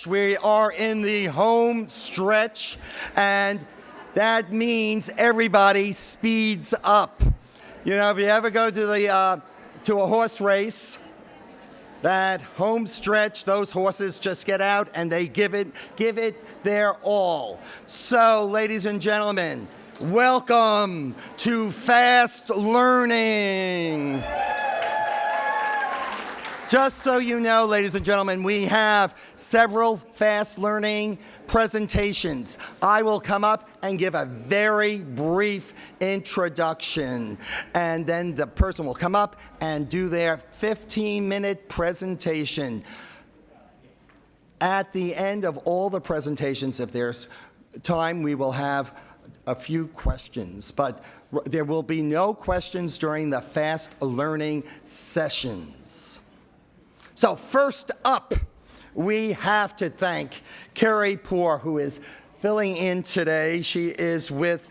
stretch. We are in the home stretch, and that means everybody speeds up. You know, if you ever go to a horse race, that home stretch, those horses just get out and they give it their all. So, ladies and gentlemen, welcome to Fast Learning. Just so you know, ladies and gentlemen, we have several Fast Learning presentations. I will come up and give a very brief introduction, and then the person will come up and do their 15-minute presentation. At the end of all the presentations, if there's time, we will have a few questions, but there will be no questions during the Fast Learning sessions. So first up, we have to thank Carey Palmquist, who is filling in today. She is with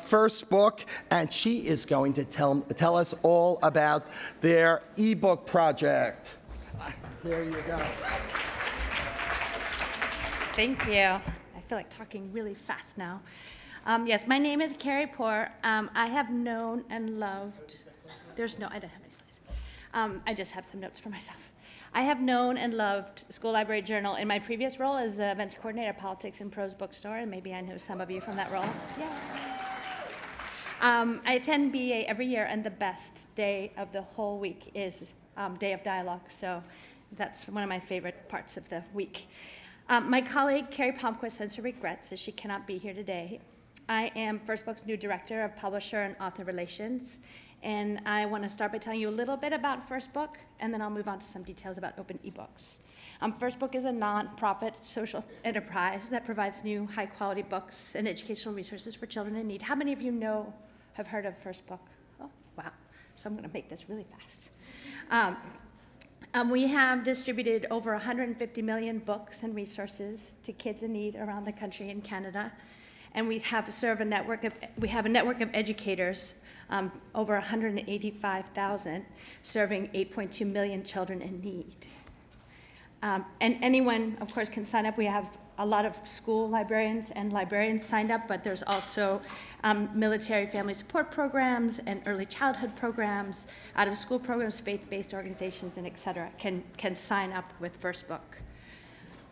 First Book, and she is going to tell us all about their ebook project. There you go. Thank you. I feel like talking really fast now. Yes, my name is Carey Palmquist. I have known and loved, I don't have any slides. I just have some notes for myself. I have known and loved School Library Journal in my previous role as the events coordinator at Politics and Prose Bookstore, and maybe I know some of you from that role. Yeah. I attend BA every year, and the best day of the whole week is Day of Dialogue, so that's one of my favorite parts of the week. My colleague, Carey Palmquist, sends her regrets as she cannot be here today. I am First Book's new Director of Publisher and Author Relations, and I want to start by telling you a little bit about First Book, and then I'll move on to some details about open eBooks. First Book is a nonprofit social enterprise that provides new high-quality books and educational resources for children in need. How many of you have heard of First Book? Oh, wow. So I'm going to make this really fast. We have distributed over 150 million books and resources to kids in need around the country and Canada. And we have a network of educators, over 185,000, serving 8.2 million children in need. And anyone, of course, can sign up. We have a lot of school librarians and librarians signed up, but there's also military family support programs and early childhood programs, out-of-school programs, faith-based organizations, and et cetera, can sign up with First Book.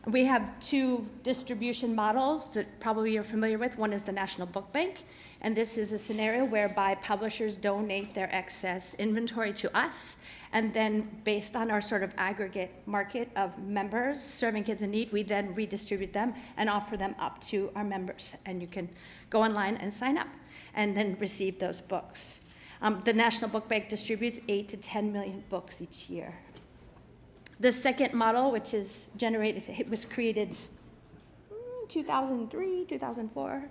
We have two distribution models that probably you're familiar with. One is the National Book Bank, and this is a scenario whereby publishers donate their excess inventory to us, and then based on our sort of aggregate market of members serving kids in need, we then redistribute them and offer them up to our members. And you can go online and sign up and then receive those books. The National Book Bank distributes 8 to 10 million books each year. The second model, which is it was created 2003, 2004.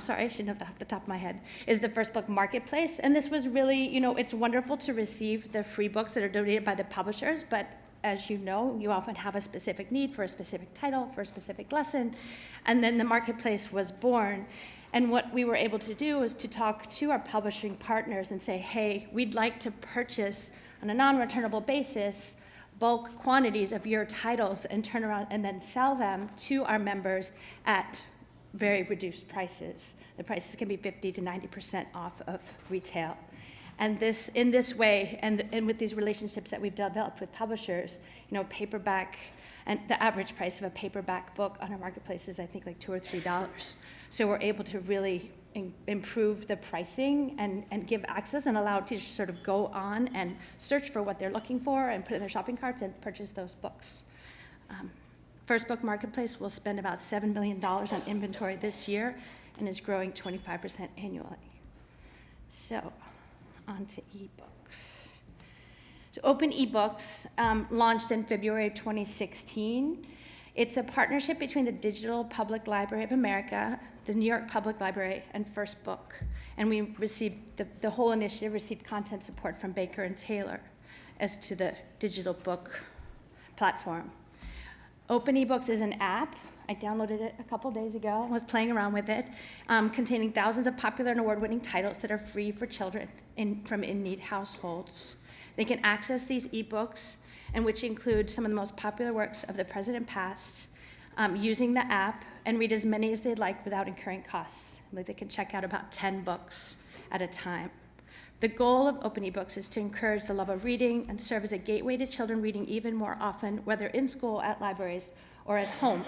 Sorry, I shouldn't have that off the top of my head, is the First Book Marketplace. And this was really, it's wonderful to receive the free books that are donated by the publishers, but as you know, you often have a specific need for a specific title, for a specific lesson. And then the Marketplace was born. And what we were able to do was to talk to our publishing partners and say, hey, we'd like to purchase on a non-returnable basis bulk quantities of your titles and turn around and then sell them to our members at very reduced prices. The prices can be 50 to 90% off of retail. And in this way, and with these relationships that we've developed with publishers, paperback, and the average price of a paperback book on our marketplace is, I think, like $2 or $3. So we're able to really improve the pricing and give access and allow teachers to sort of go on and search for what they're looking for and put it in their shopping carts and purchase those books. First Book Marketplace will spend about $7 million on inventory this year and is growing 25% annually. So on to eBooks. So Open eBooks launched in February 2016. It's a partnership between the Digital Public Library of America, the New York Public Library, and First Book. And we received, the whole initiative received content support from Baker and Taylor as to the digital book platform. Open eBooks is an app. I downloaded it a couple days ago and was playing around with it, containing thousands of popular and award-winning titles that are free for children from in-need households. They can access these ebooks, and which include some of the most popular works of the present and past, using the app and read as many as they'd like without incurring costs. Like they can check out about 10 books at a time. The goal of Open eBooks is to encourage the love of reading and serve as a gateway to children reading even more often, whether in school, at libraries, or at home.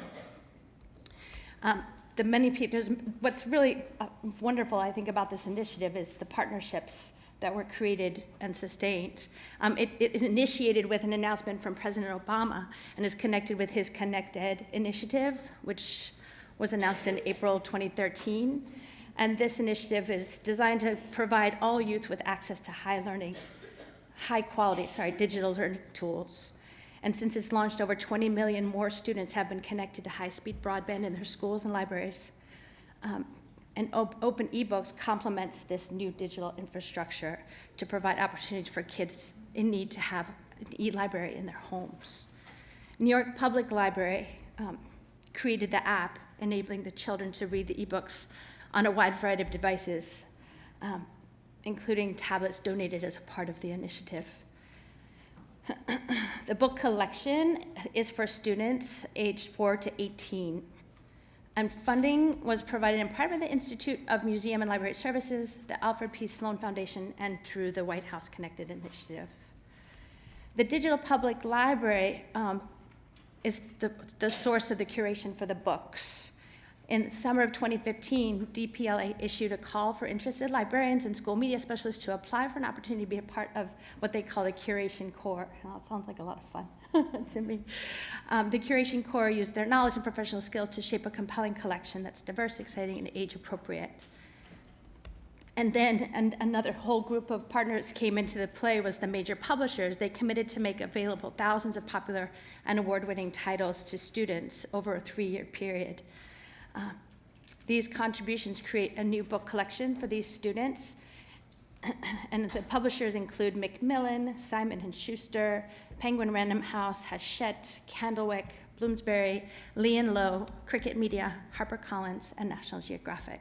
What's really wonderful, I think, about this initiative is the partnerships that were created and sustained. It initiated with an announcement from President Obama and is connected with his ConnectEd initiative, which was announced in April 2013. And this initiative is designed to provide all youth with access to high quality digital learning tools. And since it's launched, over 20 million more students have been connected to high-speed broadband in their schools and libraries. And Open eBooks complements this new digital infrastructure to provide opportunities for kids in need to have an e-library in their homes. New York Public Library created the app enabling the children to read the ebooks on a wide variety of devices, including tablets donated as a part of the initiative. The book collection is for students aged 4 to 18. And funding was provided in part by the Institute of Museum and Library Services, the Alfred P. Sloan Foundation, and through the White House Connected Initiative. The Digital Public Library is the source of the curation for the books. In the summer of 2015, DPLA issued a call for interested librarians and school media specialists to apply for an opportunity to be a part of what they call the Curation Corps. Well, it sounds like a lot of fun to me. The Curation Corps used their knowledge and professional skills to shape a compelling collection that's diverse, exciting, and age-appropriate. And then another whole group of partners came into the play was the major publishers. They committed to make available thousands of popular and award-winning titles to students over a 3-year period. These contributions create a new book collection for these students, and the publishers include Macmillan, Simon & Schuster, Penguin Random House, Hachette, Candlewick, Bloomsbury, Lee & Low, Cricket Media, HarperCollins, and National Geographic.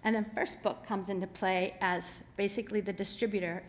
And then First Book comes into play as basically the distributor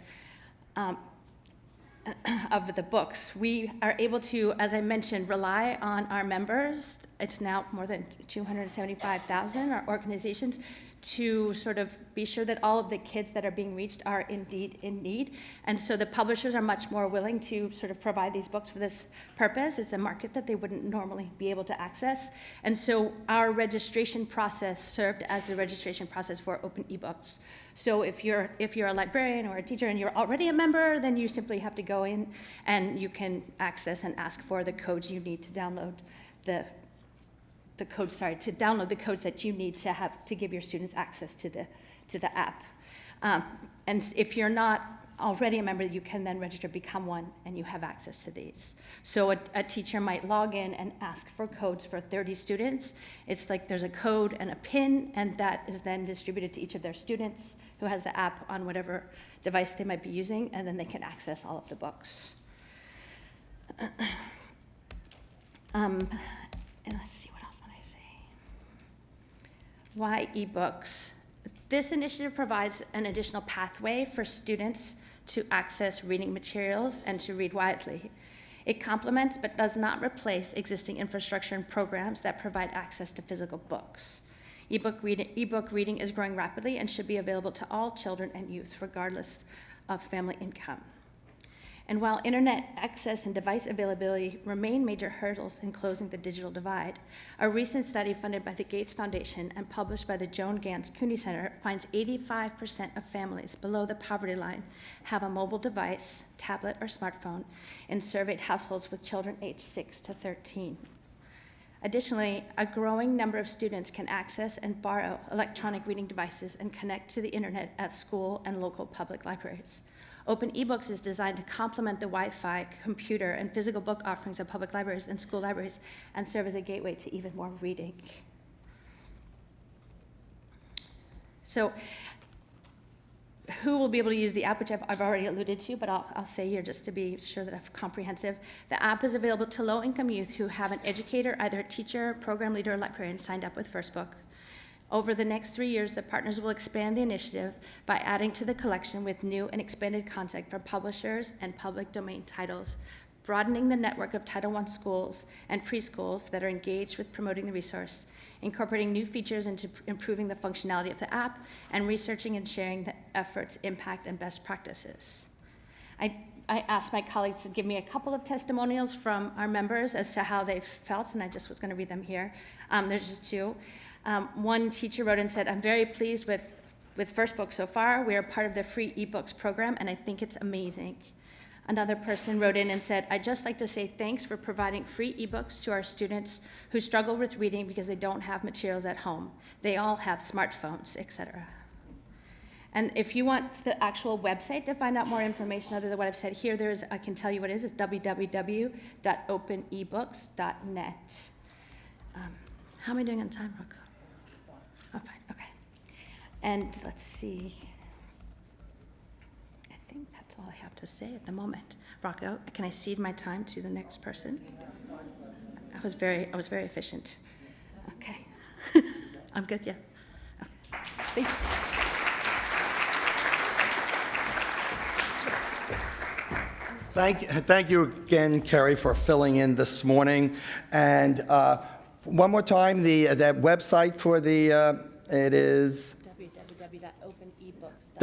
of the books. We are able to, as I mentioned, rely on our members. It's now more than 275,000, our organizations, to sort of be sure that all of the kids that are being reached are indeed in need. And so the publishers are much more willing to sort of provide these books for this purpose. It's a market that they wouldn't normally be able to access. And so our registration process served as the registration process for Open eBooks. So if you're a librarian or a teacher and you're already a member, then you simply have to go in and you can access and ask for the codes you need to download the codes that you need to have to give your students access to the app. And if you're not already a member, you can then register, become one, and you have access to these. So a teacher might log in and ask for codes for 30 students. It's like there's a code and a PIN, and that is then distributed to each of their students who has the app on whatever device they might be using, and then they can access all of the books. And let's see, what else want I say? Why eBooks? This initiative provides an additional pathway for students to access reading materials and to read widely. It complements but does not replace existing infrastructure and programs that provide access to physical books. Ebook reading is growing rapidly and should be available to all children and youth, regardless of family income. And while internet access and device availability remain major hurdles in closing the digital divide, a recent study funded by the Gates Foundation and published by the Joan Gans Cooney Center finds 85% of families below the poverty line have a mobile device, tablet, or smartphone in surveyed households with children aged 6 to 13. Additionally, a growing number of students can access and borrow electronic reading devices and connect to the internet at school and local public libraries. Open eBooks is designed to complement the Wi-Fi, computer, and physical book offerings of public libraries and school libraries and serve as a gateway to even more reading. So who will be able to use the app, which I've already alluded to, but I'll say here just to be sure that I'm comprehensive. The app is available to low-income youth who have an educator, either a teacher, program leader, or librarian signed up with First Book. Over the next 3 years, the partners will expand the initiative by adding to the collection with new and expanded content from publishers and public domain titles broadening the network of Title I schools and preschools that are engaged with promoting the resource, incorporating new features into improving the functionality of the app, and researching and sharing the effort's impact and best practices. I asked my colleagues to give me a couple of testimonials from our members as to how they felt, and I just was going to read them here. There's just two. One teacher wrote and said, "I'm very pleased with First Book so far. We are part of the free eBooks program, and I think it's amazing." Another person wrote in and said, "I'd just like to say thanks for providing free eBooks to our students who struggle with reading because they don't have materials at home. They all have smartphones, etc." And if you want the actual website to find out more information other than what I've said here, I can tell you what it is. It's www.openebooks.net. How am I doing on time, Rocco? Oh, fine, okay. And let's see. I think that's all I have to say at the moment. Rocco, can I cede my time to the next person? I was very efficient. Okay. I'm good, yeah. Okay. Thank you. Thank you again, Carey, for filling in this morning. And one more time, that website for it is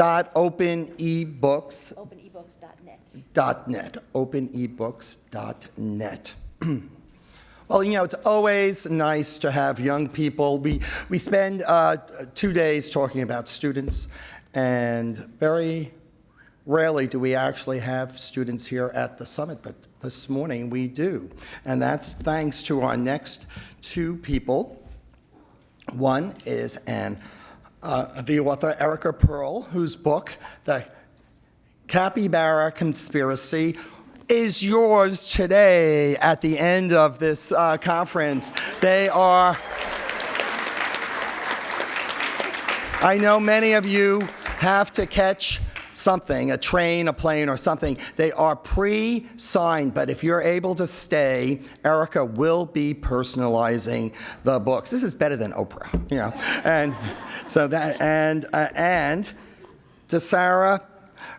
openebooks.net. Openebooks.net. Well, it's always nice to have young people. We spend 2 days talking about students, and very rarely do we actually have students here at the summit, but this morning we do. And that's thanks to our next two people. One is the author, Erica Perl, whose book, The Capybara Conspiracy, is yours today at the end of this conference. I know many of you have to catch something, a train, a plane, or something. They are pre-signed, but if you're able to stay, Erica will be personalizing the books. This is better than Oprah, And so and Tasara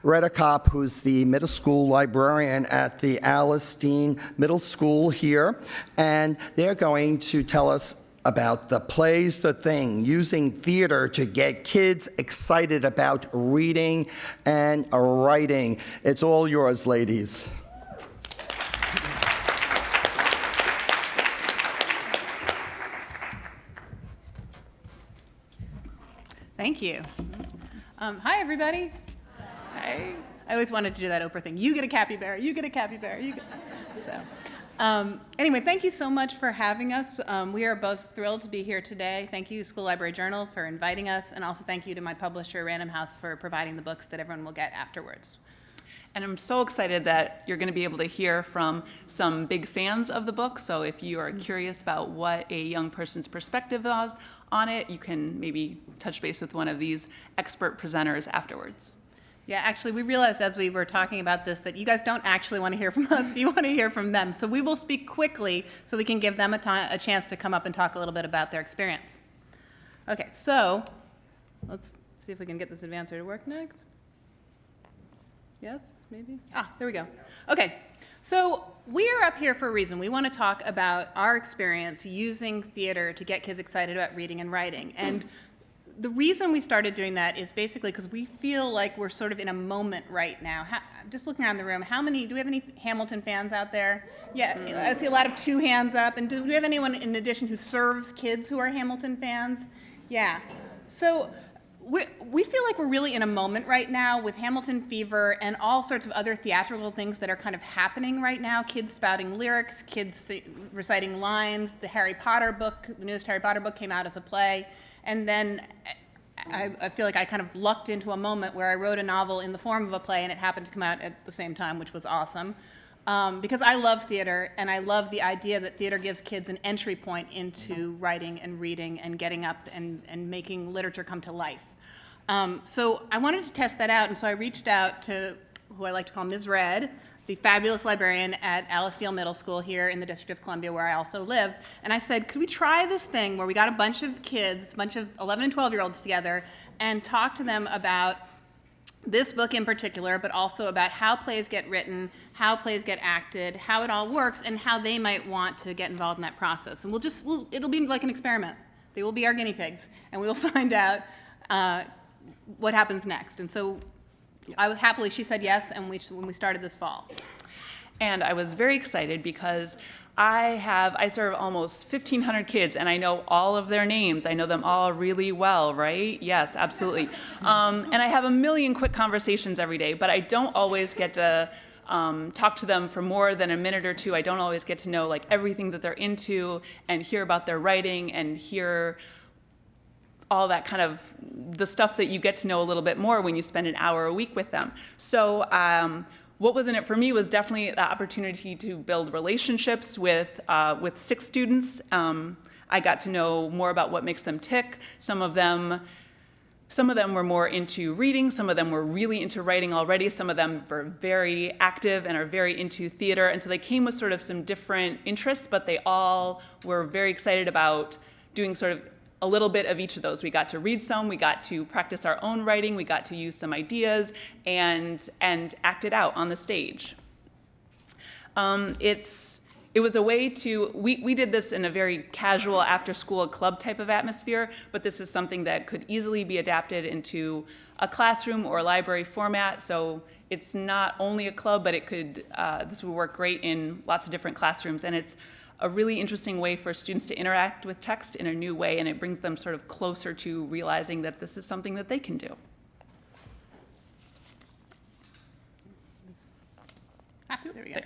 Redekopp, who's the middle school librarian at the Alice Dean Middle School here, and they're going to tell us about the Plays the Thing, using theater to get kids excited about reading and writing. It's all yours, ladies. Thank you. Hi, everybody. Hi. I always wanted to do that Oprah thing. You get a capybara, you get a capybara, So. Anyway, thank you so much for having us. We are both thrilled to be here today. Thank you, School Library Journal, for inviting us, and also thank you to my publisher, Random House, for providing the books that everyone will get afterwards. And I'm so excited that you're going to be able to hear from some big fans of the book. So if you are curious about what a young person's perspective is on it, you can maybe touch base with one of these expert presenters afterwards. Yeah, actually, we realized as we were talking about this that you guys don't actually want to hear from us. You want to hear from them. So we will speak quickly so we can give them a chance to come up and talk a little bit about their experience. Okay, so let's see if we can get this advancer to work next. Yes, maybe? There we go. Okay, so we are up here for a reason. We want to talk about our experience using theater to get kids excited about reading and writing. And the reason we started doing that is basically because we feel like we're sort of in a moment right now. Just looking around the room, do we have any Hamilton fans out there? Yeah, I see a lot of 2 hands up. And do we have anyone in addition who serves kids who are Hamilton fans? Yeah. So we feel like we're really in a moment right now with Hamilton fever and all sorts of other theatrical things that are kind of happening right now. Kids spouting lyrics, kids reciting lines. The Harry Potter book, the newest Harry Potter book came out as a play. And then I feel like I kind of lucked into a moment where I wrote a novel in the form of a play, and it happened to come out at the same time, which was awesome. Because I love theater, and I love the idea that theater gives kids an entry point into writing and reading and getting up and making literature come to life. So I wanted to test that out, and so I reached out to who I like to call Ms. Red, the fabulous librarian at Alice Dean Middle School here in the District of Columbia, where I also live. And I said, could we try this thing where we got a bunch of kids, a bunch of 11 and 12-year-olds together, and talk to them about this book in particular, but also about how plays get written, how plays get acted, how it all works, and how they might want to get involved in that process. And it'll be like an experiment. They will be our guinea pigs, and we will find out what happens next. And so she said yes, and when we started this fall. And I was very excited because I serve almost 1,500 kids, and I know all of their names. I know them all really well, right? Yes, absolutely. And I have a million quick conversations every day, but I don't always get to talk to them for more than a minute or two. I don't always get to know like everything that they're into and hear about their writing and hear all that kind of the stuff that you get to know a little bit more when you spend an hour a week with them. So what was in it for me was definitely the opportunity to build relationships with 6 students. I got to know more about what makes them tick. Some of them were more into reading. Some of them were really into writing already. Some of them were very active and are very into theater. And so they came with sort of some different interests, but they all were very excited about doing sort of a little bit of each of those. We got to read some, we got to practice our own writing, we got to use some ideas and act it out on the stage. It was a way to, we did this in a very casual after-school club type of atmosphere, but this is something that could easily be adapted into a classroom or a library format. So it's not only a club, but this would work great in lots of different classrooms. And it's a really interesting way for students to interact with text in a new way, and it brings them sort of closer to realizing that this is something that they can do. There we go.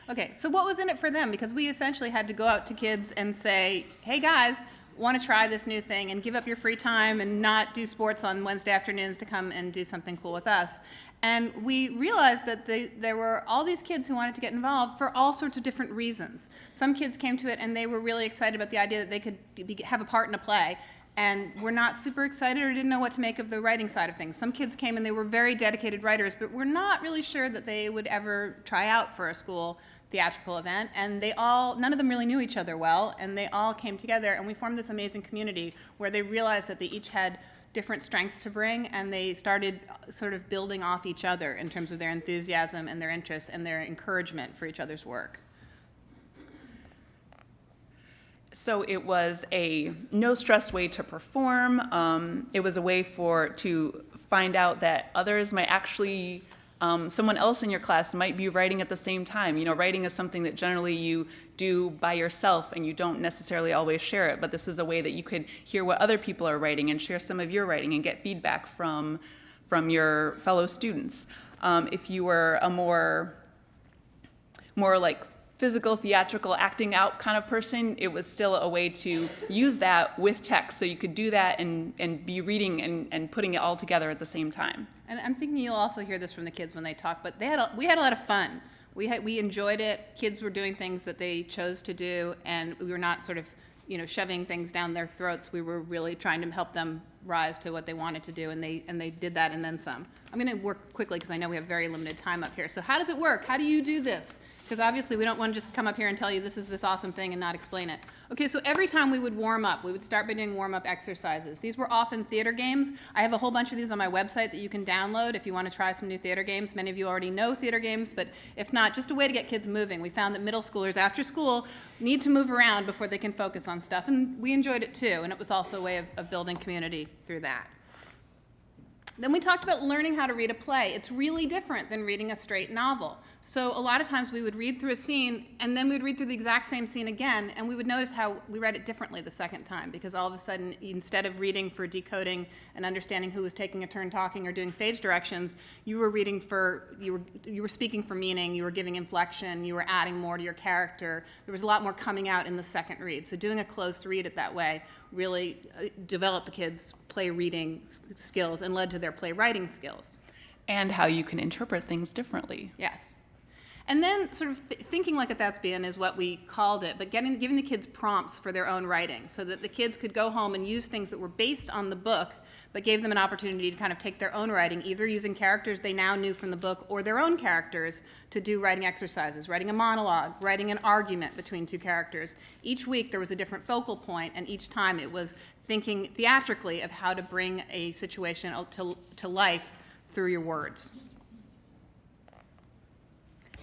Okay, so what was in it for them? Because we essentially had to go out to kids and say, hey guys, want to try this new thing and give up your free time and not do sports on Wednesday afternoons to come and do something cool with us. And we realized that there were all these kids who wanted to get involved for all sorts of different reasons. Some kids came to it and they were really excited about the idea that they could have a part in a play, and were not super excited or didn't know what to make of the writing side of things. Some kids came and they were very dedicated writers, but were not really sure that they would ever try out for a school theatrical event, and none of them really knew each other well, and they all came together, and we formed this amazing community where they realized that they each had different strengths to bring, and they started sort of building off each other in terms of their enthusiasm and their interests and their encouragement for each other's work. So it was a no-stress way to perform. It was a way to find out that others might actually, someone else in your class might be writing at the same time. You know, writing is something that generally you do by yourself and you don't necessarily always share it, but this is a way that you could hear what other people are writing and share some of your writing and get feedback from your fellow students. If you were a more like physical, theatrical, acting out kind of person, it was still a way to use that with text. So you could do that and be reading and putting it all together at the same time. And I'm thinking you'll also hear this from the kids when they talk, but we had a lot of fun. We enjoyed it. Kids were doing things that they chose to do, and we were not sort of, shoving things down their throats. We were really trying to help them rise to what they wanted to do, and they did that and then some. I'm going to work quickly because I know we have very limited time up here. So how does it work? How do you do this? Because obviously we don't want to just come up here and tell you this is this awesome thing and not explain it. Okay, so every time we would warm up, we would start by doing warm-up exercises. These were often theater games. I have a whole bunch of these on my website that you can download if you want to try some new theater games. Many of you already know theater games, but if not, just a way to get kids moving. We found that middle schoolers after school need to move around before they can focus on stuff, and we enjoyed it too, and it was also a way of building community through that. Then we talked about learning how to read a play. It's really different than reading a straight novel. So a lot of times we would read through a scene, and then we'd read through the exact same scene again, and we would notice how we read it differently the second time, because all of a sudden, instead of reading for decoding and understanding who was taking a turn talking or doing stage directions, you were reading you were speaking for meaning, you were giving inflection, you were adding more to your character. There was a lot more coming out in the second read. So doing a close read it that way really developed the kids' play reading skills and led to their play writing skills. And how you can interpret things differently. Yes. And then sort of thinking like a thespian is what we called it, but giving the kids prompts for their own writing so that the kids could go home and use things that were based on the book, but gave them an opportunity to kind of take their own writing, either using characters they now knew from the book or their own characters to do writing exercises, writing a monologue, writing an argument between two characters. Each week there was a different focal point, and each time it was thinking theatrically of how to bring a situation to life through your words.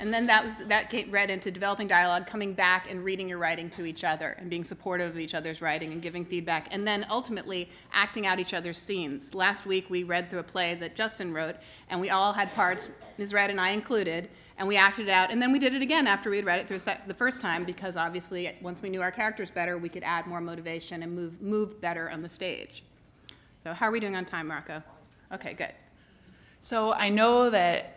And then that read into developing dialogue, coming back and reading your writing to each other and being supportive of each other's writing and giving feedback, and then ultimately acting out each other's scenes. Last week we read through a play that Justin wrote, and we all had parts, Ms. Red and I included, and we acted it out, and then we did it again after we had read it through the first time, because obviously once we knew our characters better, we could add more motivation and move better on the stage. So how are we doing on time, Marco? Okay, good. So I know that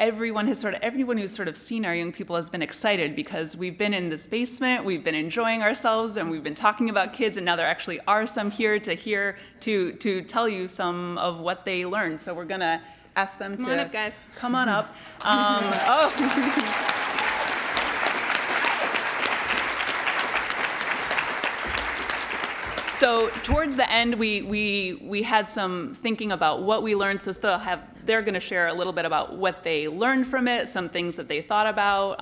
everyone who's sort of seen our young people has been excited, because we've been in this basement, we've been enjoying ourselves, and we've been talking about kids, and now there actually are some here to tell you some of what they learned. So we're gonna ask them Come on up, guys. Come on up. So towards the end, we had some thinking about what we learned. So they're going to share a little bit about what they learned from it, some things that they thought about,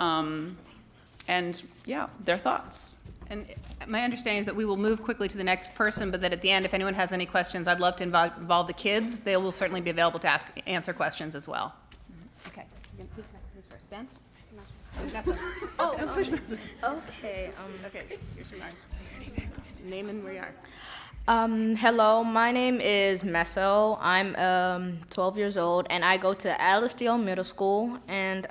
and yeah, their thoughts. And my understanding is that we will move quickly to the next person, but that at the end, if anyone has any questions, I'd love to involve the kids. They will certainly be available to answer questions as well. Okay, who's first? Ben? Okay. Okay, here's mine. Name and where you are. Hello, my name is Meso. I'm 12 years old, and I go to Alasdair Middle School. And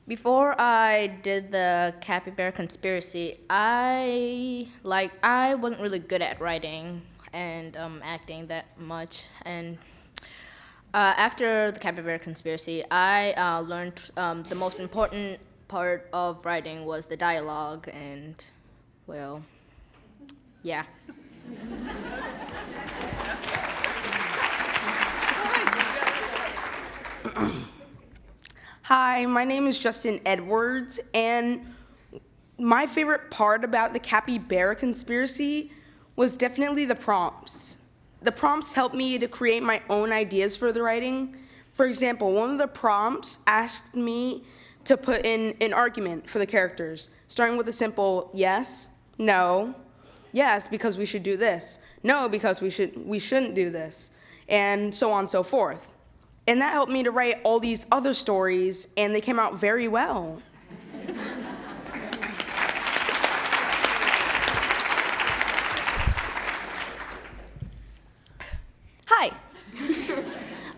before I did the Capybara Conspiracy, I wasn't really good at writing and acting that much. And after the Capybara Conspiracy, I learned the most important part of writing was the dialogue, and well, yeah. Hi, my name is Justin Edwards, and my favorite part about the Capybara Conspiracy was definitely the prompts. The prompts helped me to create my own ideas for the writing. For example, one of the prompts asked me to put in an argument for the characters, starting with a simple yes, no, yes, because we should do this, no, because we shouldn't do this, and so on and so forth. And that helped me to write all these other stories, and they came out very well. Hi,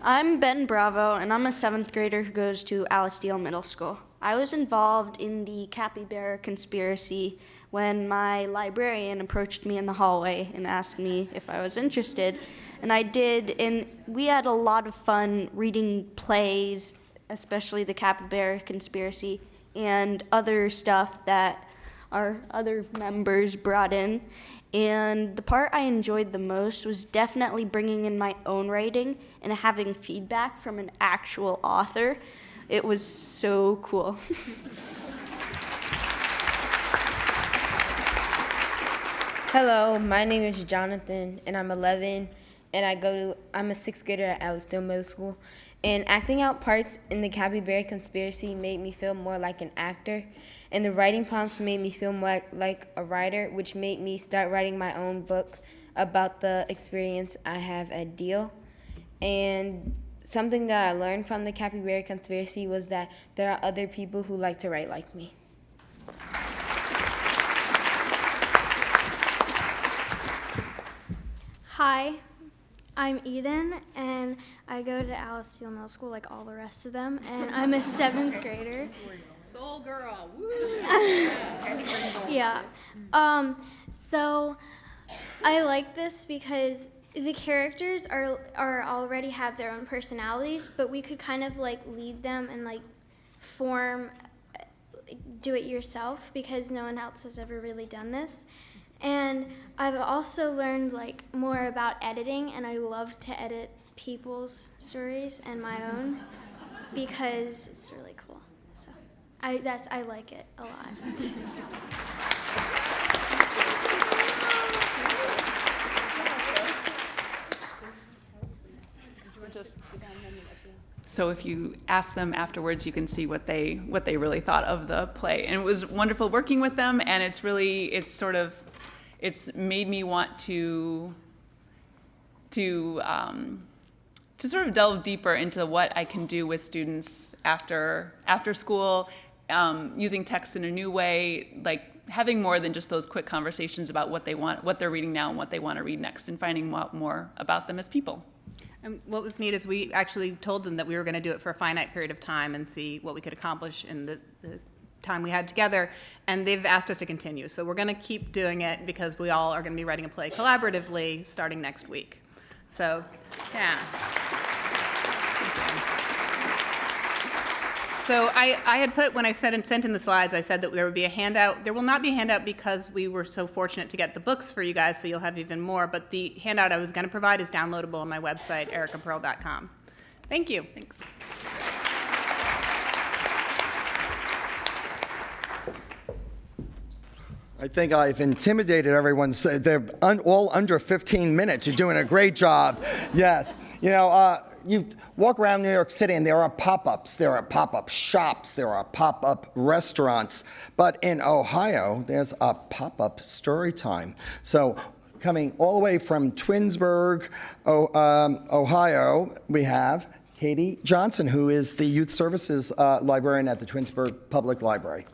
I'm Ben Bravo, and I'm a 7th grader who goes to Alasdair Middle School. I was involved in the Capybara Conspiracy when my librarian approached me in the hallway and asked me if I was interested, and I did, and we had a lot of fun reading plays, especially the Capybara Conspiracy, and other stuff that our other members brought in. And the part I enjoyed the most was definitely bringing in my own writing and having feedback from an actual author. It was so cool. Hello, my name is Jonathan, and I'm 11, and I'm a 6th grader at Alasdair Middle School. And acting out parts in the Capybara Conspiracy made me feel more like an actor, and the writing prompts made me feel more like a writer, which made me start writing my own book about the experience I have at Deal. And something that I learned from the Capybara Conspiracy was that there are other people who like to write like me. Hi, I'm Eden, and I go to Alasdair Middle School like all the rest of them, and I'm a 7th grader. Soul girl, woo! Yeah. So I like this because the characters are already have their own personalities, but we could kind of like lead them and like form do it yourself because no one else has ever really done this. And I've also learned like more about editing, and I love to edit people's stories and my own because it's really cool. So I like it a lot. So if you ask them afterwards, you can see what they really thought of the play. And it was wonderful working with them, and it's made me want to to sort of delve deeper into what I can do with students after school, using text in a new way, like having more than just those quick conversations about what they want, what they're reading now and what they want to read next, and finding out more about them as people. And what was neat is we actually told them that we were going to do it for a finite period of time and see what we could accomplish in the time we had together, and they've asked us to continue. So we're going to keep doing it because we all are going to be writing a play collaboratively starting next week. So, yeah. So I had put, when I sent in the slides, I said that there would be a handout. There will not be a handout because we were so fortunate to get the books for you guys, so you'll have even more. But the handout I was going to provide is downloadable on my website, ericaperl.com. Thank you. Thanks. I think I've intimidated everyone. So they're all under 15 minutes. You're doing a great job. Yes. You know, you walk around New York City and there are pop-ups, there are pop-up shops, there are pop-up restaurants. But in Ohio, there's a pop-up story time. So coming all the way from Twinsburg, Ohio, we have Katie Johnson, who is the Youth Services Librarian at the Twinsburg Public Library.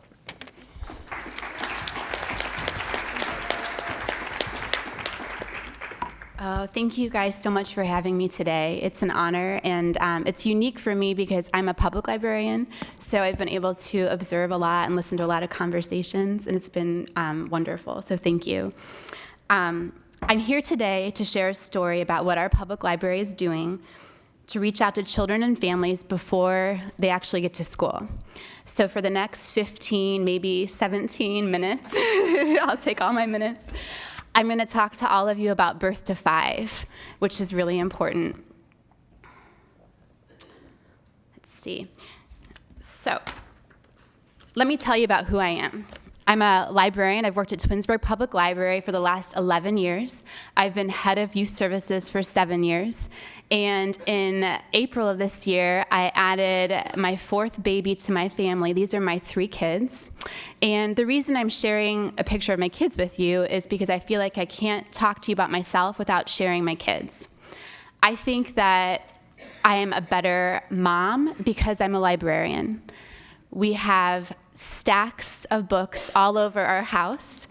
Oh, thank you guys so much for having me today. It's an honor, and it's unique for me because I'm a public librarian, so I've been able to observe a lot and listen to a lot of conversations, and it's been wonderful, so thank you. I'm here today to share a story about what our public library is doing to reach out to children and families before they actually get to school. So for the next 15, maybe 17 minutes, I'll take all my minutes, I'm going to talk to all of you about Birth to 5, which is really important. Let's see. So, let me tell you about who I am. I'm a librarian. I've worked at Twinsburg Public Library for the last 11 years. I've been head of youth services for 7 years. And in April of this year, I added my 4th baby to my family. These are my 3 kids. And the reason I'm sharing a picture of my kids with you is because I feel like I can't talk to you about myself without sharing my kids. I think that I am a better mom because I'm a librarian. We have stacks of books all over our house,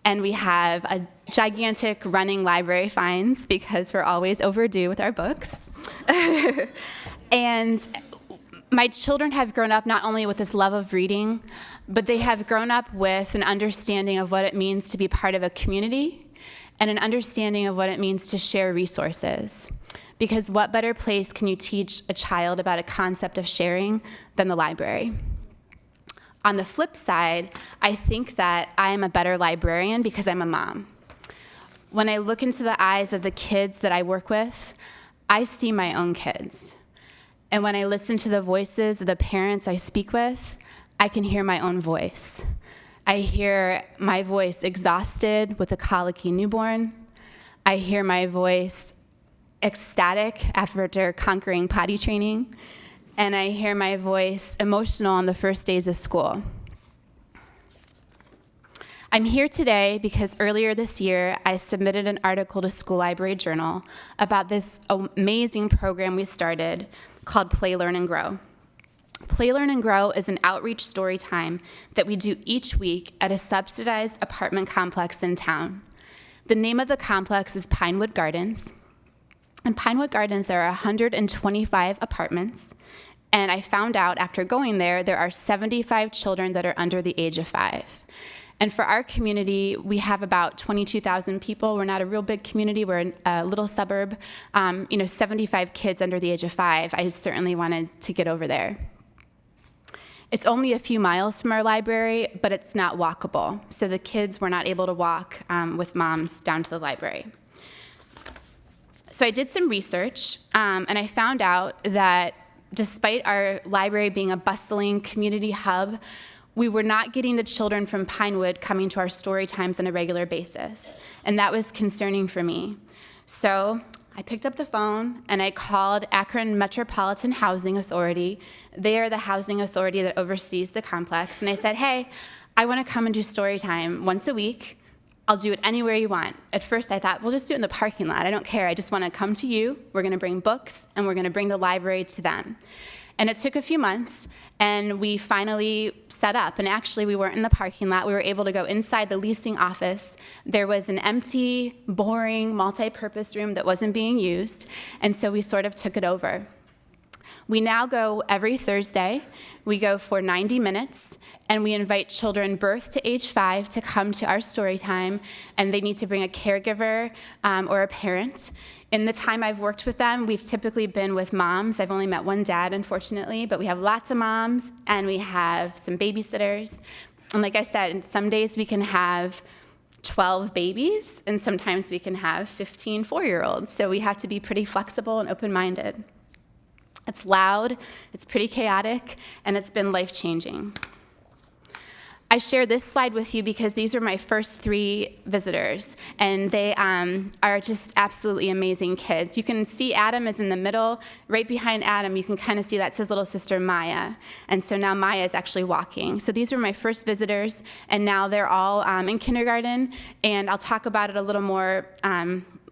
and we have a gigantic running library fines because we're always overdue with our books. And my children have grown up not only with this love of reading, but they have grown up with an understanding of what it means to be part of a community and an understanding of what it means to share resources. Because what better place can you teach a child about a concept of sharing than the library? On the flip side, I think that I am a better librarian because I'm a mom. When I look into the eyes of the kids that I work with, I see my own kids. And when I listen to the voices of the parents I speak with, I can hear my own voice. I hear my voice exhausted with a colicky newborn. I hear my voice ecstatic after conquering potty training. And I hear my voice emotional on the first days of school. I'm here today because earlier this year, I submitted an article to School Library Journal about this amazing program we started called Play, Learn, and Grow. Play, Learn, and Grow is an outreach story time that we do each week at a subsidized apartment complex in town. The name of the complex is Pinewood Gardens. In Pinewood Gardens, there are 125 apartments, and I found out after going there, there are 75 children that are under the age of 5. And for our community, we have about 22,000 people. We're not a real big community. We're a little suburb. 75 kids under the age of 5. I certainly wanted to get over there. It's only a few miles from our library, but it's not walkable. So the kids were not able to walk with moms down to the library. So I did some research, and I found out that despite our library being a bustling community hub, we were not getting the children from Pinewood coming to our story times on a regular basis, and that was concerning for me. So I picked up the phone, and I called Akron Metropolitan Housing Authority. They are the housing authority that oversees the complex, and I said, hey, I want to come and do story time once a week. I'll do it anywhere you want. At first, I thought, we'll just do it in the parking lot. I don't care. I just want to come to you. We're going to bring books, and we're going to bring the library to them. And it took a few months, and we finally set up. And actually, we weren't in the parking lot. We were able to go inside the leasing office. There was an empty, boring, multi-purpose room that wasn't being used, and so we sort of took it over. We now go every Thursday. We go for 90 minutes, and we invite children birth to age 5 to come to our story time, and they need to bring a caregiver or a parent. In the time I've worked with them, we've typically been with moms. I've only met one dad, unfortunately, but we have lots of moms, and we have some babysitters. And like I said, some days we can have 12 babies, and sometimes we can have 15 4-year-olds. So we have to be pretty flexible and open-minded. It's loud, it's pretty chaotic, and it's been life-changing. I share this slide with you because these are my first 3 visitors, and they are just absolutely amazing kids. You can see Adam is in the middle. Right behind Adam, you can kind of see that's his little sister, Maya. And so now Maya is actually walking. So these were my first visitors, and now they're all in kindergarten, and I'll talk about it a little more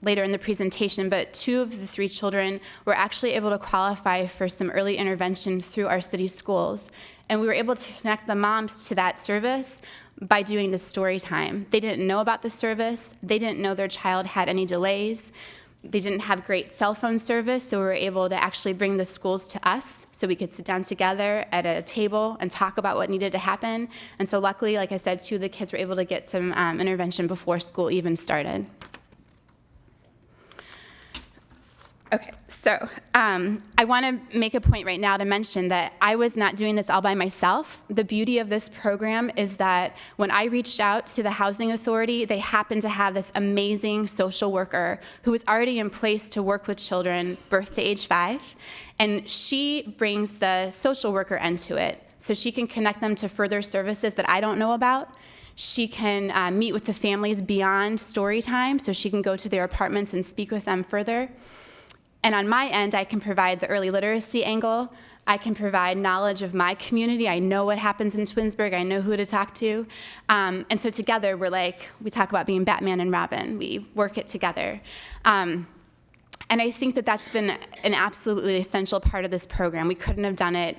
later in the presentation, but 2 of the 3 children were actually able to qualify for some early intervention through our city schools. And we were able to connect the moms to that service by doing the story time. They didn't know about the service. They didn't know their child had any delays. They didn't have great cell phone service, so we were able to actually bring the schools to us so we could sit down together at a table and talk about what needed to happen. And so luckily, like I said, 2 of the kids were able to get some intervention before school even started. Okay, so I want to make a point right now to mention that I was not doing this all by myself. The beauty of this program is that when I reached out to the Housing Authority, they happened to have this amazing social worker who was already in place to work with children birth to age 5, and she brings the social worker into it, so she can connect them to further services that I don't know about. She can meet with the families beyond story time, so she can go to their apartments and speak with them further. And on my end, I can provide the early literacy angle. I can provide knowledge of my community. I know what happens in Twinsburg. I know who to talk to. And so together, we talk about being Batman and Robin. We work it together. And I think that that's been an absolutely essential part of this program. We couldn't have done it,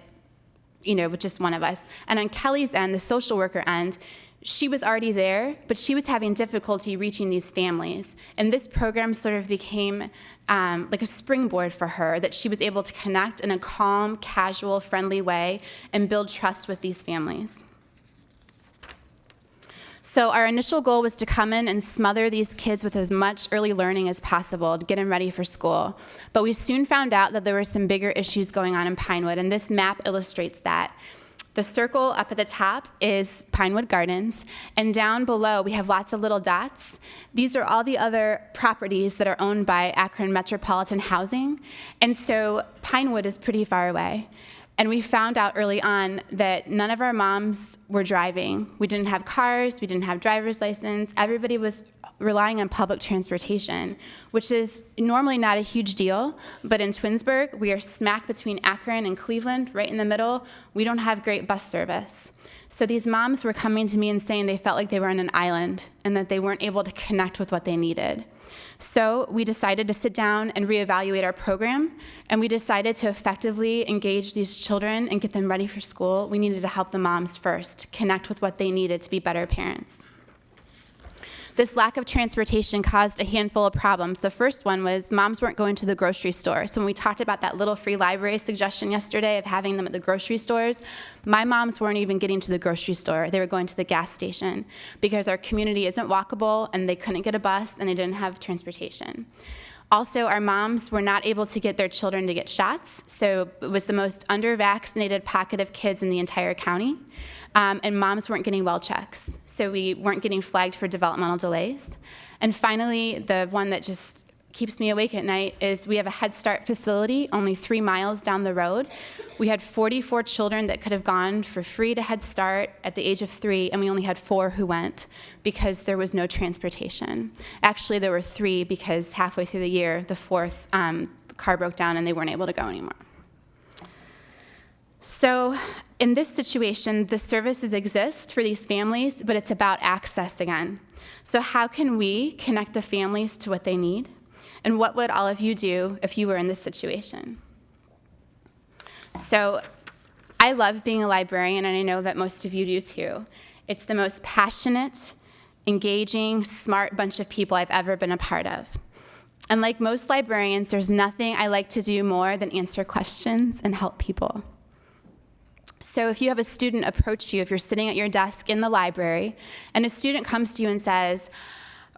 with just one of us. And on Kelly's end, the social worker end, she was already there, but she was having difficulty reaching these families. And this program sort of became like a springboard for her, that she was able to connect in a calm, casual, friendly way and build trust with these families. So our initial goal was to come in and smother these kids with as much early learning as possible to get them ready for school. But we soon found out that there were some bigger issues going on in Pinewood, and this map illustrates that. The circle up at the top is Pinewood Gardens, and down below we have lots of little dots. These are all the other properties that are owned by Akron Metropolitan Housing, and so Pinewood is pretty far away. And we found out early on that none of our moms were driving. We didn't have cars, we didn't have driver's license. Everybody was relying on public transportation, which is normally not a huge deal, but in Twinsburg, we are smack between Akron and Cleveland, right in the middle. We don't have great bus service. So these moms were coming to me and saying they felt like they were on an island and that they weren't able to connect with what they needed. So we decided to sit down and reevaluate our program, and we decided to effectively engage these children and get them ready for school. We needed to help the moms first, connect with what they needed to be better parents. This lack of transportation caused a handful of problems. The first one was moms weren't going to the grocery store. So when we talked about that little free library suggestion yesterday of having them at the grocery stores, my moms weren't even getting to the grocery store. They were going to the gas station because our community isn't walkable and they couldn't get a bus and they didn't have transportation. Also, our moms were not able to get their children to get shots, so it was the most under-vaccinated pocket of kids in the entire county, and moms weren't getting well checks, so we weren't getting flagged for developmental delays. And finally, the one that just keeps me awake at night is we have a Head Start facility only 3 miles down the road. We had 44 children that could have gone for free to Head Start at the age of 3, and we only had 4 who went because there was no transportation. Actually, there were 3 because halfway through the year, the 4th car broke down and they weren't able to go anymore. So in this situation, the services exist for these families, but it's about access again. So how can we connect the families to what they need? And what would all of you do if you were in this situation? So I love being a librarian, and I know that most of you do too. It's the most passionate, engaging, smart bunch of people I've ever been a part of. And like most librarians, there's nothing I like to do more than answer questions and help people. So if you have a student approach you, if you're sitting at your desk in the library, and a student comes to you and says,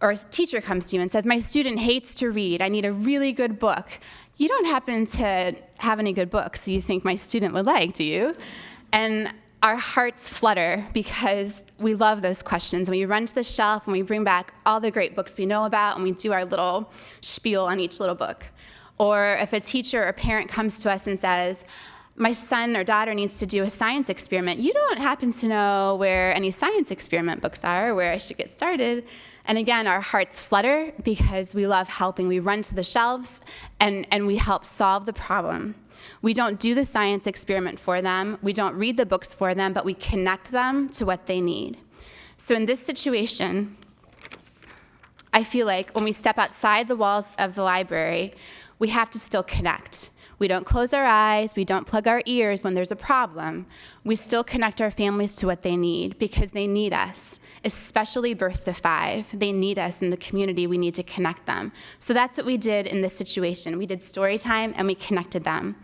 or a teacher comes to you and says, my student hates to read, I need a really good book. You don't happen to have any good books you think my student would like, do you? And our hearts flutter because we love those questions. And we run to the shelf and we bring back all the great books we know about, and we do our little spiel on each little book. Or if a teacher or parent comes to us and says, my son or daughter needs to do a science experiment, you don't happen to know where any science experiment books are, or where I should get started. And again, our hearts flutter because we love helping. We run to the shelves and we help solve the problem. We don't do the science experiment for them. We don't read the books for them, but we connect them to what they need. So in this situation, I feel like when we step outside the walls of the library, we have to still connect. We don't close our eyes, we don't plug our ears when there's a problem. We still connect our families to what they need because they need us, especially birth to 5. They need us in the community, we need to connect them. So that's what we did in this situation. We did story time and we connected them.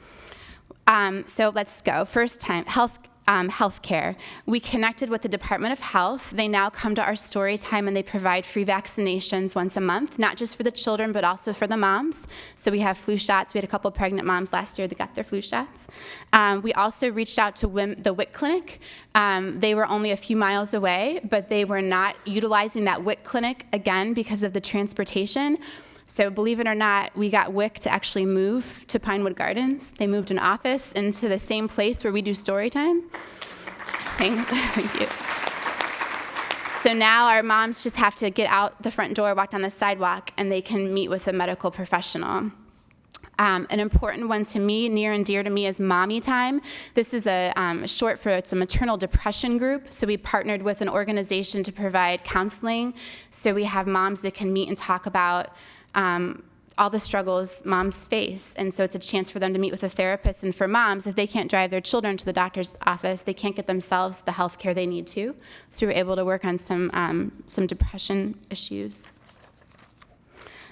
So let's go. First time, healthcare. We connected with the Department of Health. They now come to our story time and they provide free vaccinations once a month, not just for the children, but also for the moms. So we have flu shots. We had a couple pregnant moms last year that got their flu shots. We also reached out to the WIC clinic. They were only a few miles away, but they were not utilizing that WIC clinic again because of the transportation. So believe it or not, we got WIC to actually move to Pinewood Gardens. They moved an office into the same place where we do story time. Thank you. So now our moms just have to get out the front door, walk down the sidewalk, and they can meet with a medical professional. An important one to me, near and dear to me, is Mommy Time. This is short for it's a maternal depression group. So we partnered with an organization to provide counseling. So we have moms that can meet and talk about all the struggles moms face. And so it's a chance for them to meet with a therapist. And for moms, if they can't drive their children to the doctor's office, they can't get themselves the health care they need to. So we were able to work on some depression issues.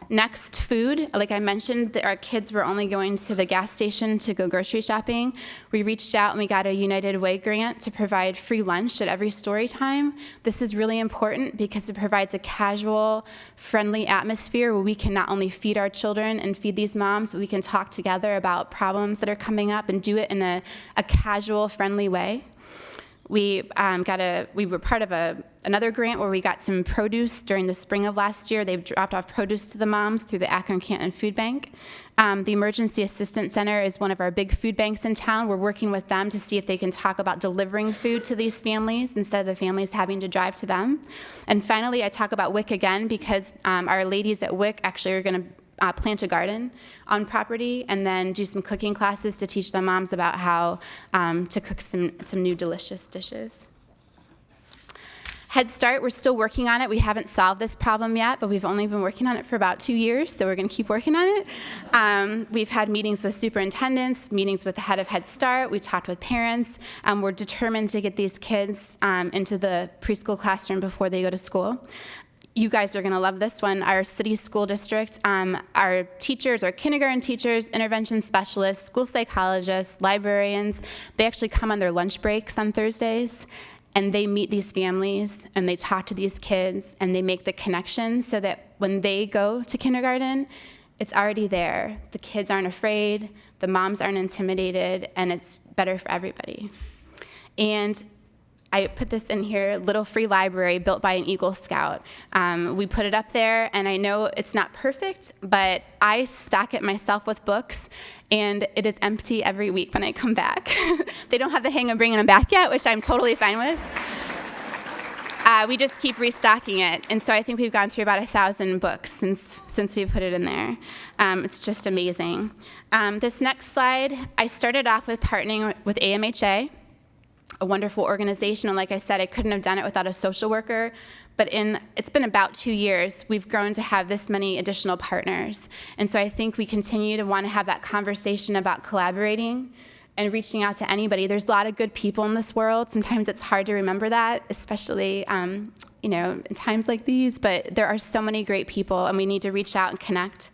Next, food. Like I mentioned, our kids were only going to the gas station to go grocery shopping. We reached out and we got a United Way grant to provide free lunch at every story time. This is really important because it provides a casual, friendly atmosphere where we can not only feed our children and feed these moms, but we can talk together about problems that are coming up and do it in a casual, friendly way. We were part of another grant where we got some produce during the spring of last year. They dropped off produce to the moms through the Akron-Canton Food Bank. The Emergency Assistance Center is one of our big food banks in town. We're working with them to see if they can talk about delivering food to these families instead of the families having to drive to them. And finally, I talk about WIC again because our ladies at WIC actually are going to plant a garden on property and then do some cooking classes to teach the moms about how to cook some new delicious dishes. Head Start, we're still working on it. We haven't solved this problem yet, but we've only been working on it for about 2 years, so we're going to keep working on it. We've had meetings with superintendents, meetings with the head of Head Start. We talked with parents. We're determined to get these kids into the preschool classroom before they go to school. You guys are going to love this one. Our city school district, our teachers, our kindergarten teachers, intervention specialists, school psychologists, librarians, they actually come on their lunch breaks on Thursdays, and they meet these families, and they talk to these kids, and they make the connection so that when they go to kindergarten, it's already there. The kids aren't afraid, the moms aren't intimidated, and it's better for everybody. And I put this in here, little free library built by an Eagle Scout. We put it up there, and I know it's not perfect, but I stock it myself with books, and it is empty every week when I come back. They don't have the hang of bringing them back yet, which I'm totally fine with. We just keep restocking it, and so I think we've gone through about 1,000 books since we put it in there. It's just amazing. This next slide, I started off with partnering with AMHA. a wonderful organization. And like I said, I couldn't have done it without a social worker. But it's been about 2 years, we've grown to have this many additional partners. And so I think we continue to want to have that conversation about collaborating and reaching out to anybody. There's a lot of good people in this world. Sometimes it's hard to remember that, especially in times like these. But there are so many great people, and we need to reach out and connect.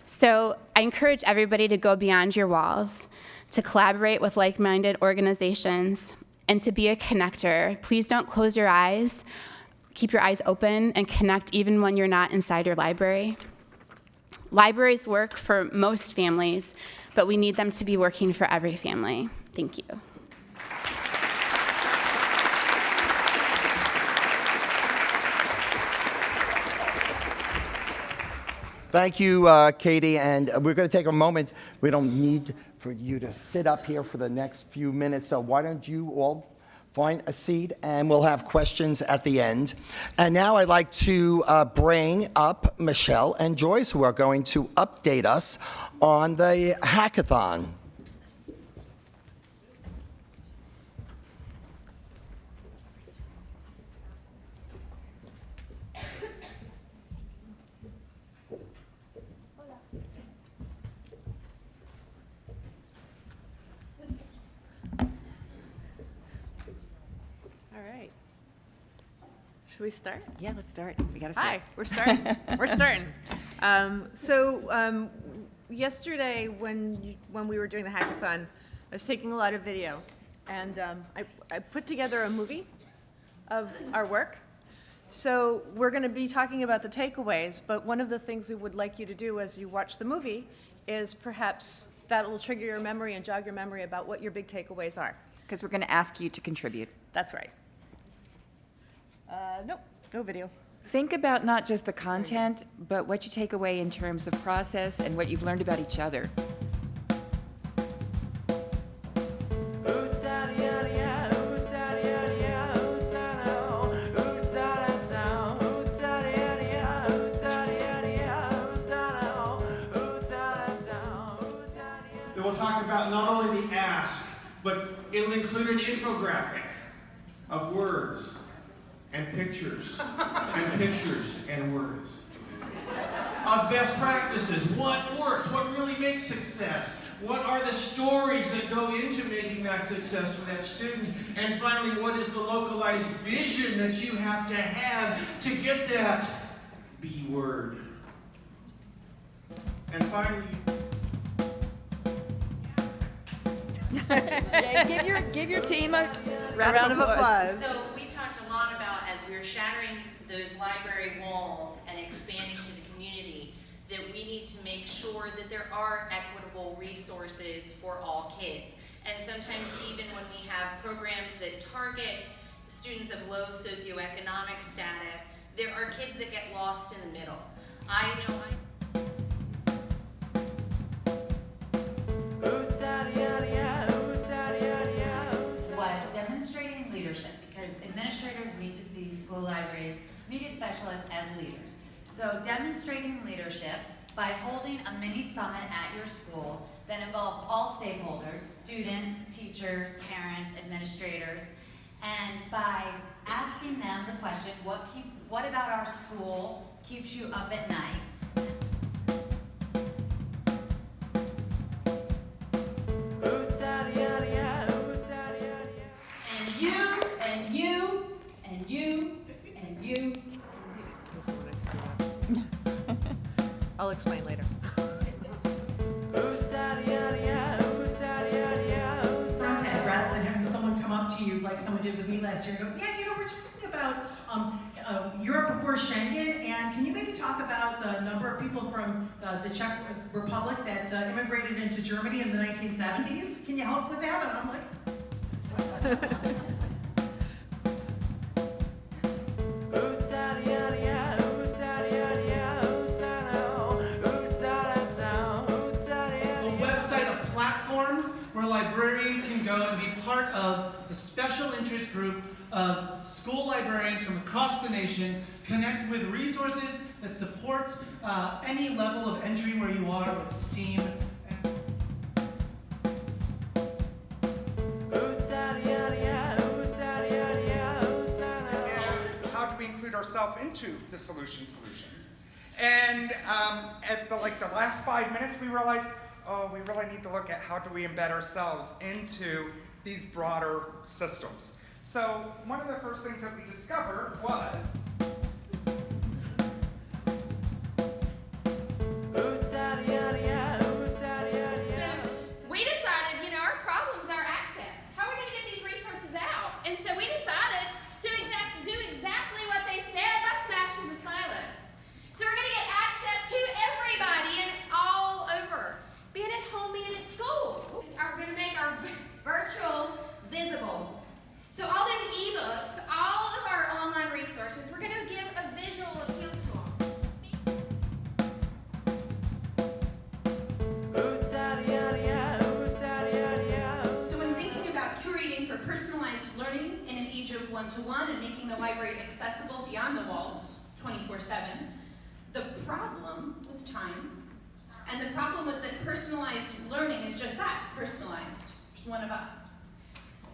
So I encourage everybody to go beyond your walls, to collaborate with like-minded organizations, and to be a connector. Please don't close your eyes. Keep your eyes open and connect even when you're not inside your library. Libraries work for most families, but we need them to be working for every family. Thank you. Thank you, Katie, and we're going to take a moment. We don't need for you to sit up here for the next few minutes, so why don't you all find a seat, and we'll have questions at the end. And now I'd like to bring up Michelle and Joyce, who are going to update us on the hackathon. Should we start? Yeah, let's start. We got to start. Hi, we're starting. We're starting. Yesterday when we were doing the hackathon, I was taking a lot of video, and I put together a movie of our work. So we're going to be talking about the takeaways, but one of the things we would like you to do as you watch the movie is perhaps that will trigger your memory and jog your memory about what your big takeaways are. Because we're going to ask you to contribute. That's right. Nope, no video. Think about not just the content, but what you take away in terms of process and what you've learned about each other. It will talk about not only the ask, but it'll include an infographic of words and pictures and words. Of best practices, what works, what really makes success, what are the stories that go into making that success for that student, and finally, what is the localized vision that you have to get that B word. And finally, yeah, give your team a round of applause. So we talked a lot about, as we were shattering those library walls and expanding to the community, that we need to make sure that there are equitable resources for all kids. And sometimes even when we have programs that target students of low socioeconomic status, there are kids that get lost in the middle. Was demonstrating leadership, because administrators need to see school library media specialists as leaders. So demonstrating leadership by holding a mini summit at your school that involves all stakeholders, students, teachers, parents, administrators, and by asking them the question, what about our school keeps you up at night? And you. I'll explain later. Content, rather than having someone come up to you like someone did with me last year and go, yeah, we're talking about Europe before Schengen, and can you maybe talk about the number of people from the Czech Republic that immigrated into Germany in the 1970s? Can you help with that? And I'm like... where librarians can go and be part of a special interest group of school librarians from across the nation, connect with resources that support any level of entry where you are with STEAM. ourselves into the solution. And at the last 5 minutes, we realized, oh, we really need to look at how do we embed ourselves into these broader systems. So one of the first things that we discovered was we decided, our problems are access. How are we going to get these resources out? And so we decided to do exactly what they said by smashing the silos. So we're going to get access to everybody and all over, be it at home, be it at school. We're going to make our virtual visible. So all those eBooks, all of our online resources, we're going to give a visual appeal to them. So when thinking about curating for personalized learning in an age of one-to-one and making the library accessible beyond the walls, 24/7, the problem was time. And the problem was that personalized learning is just that, personalized, just one of us.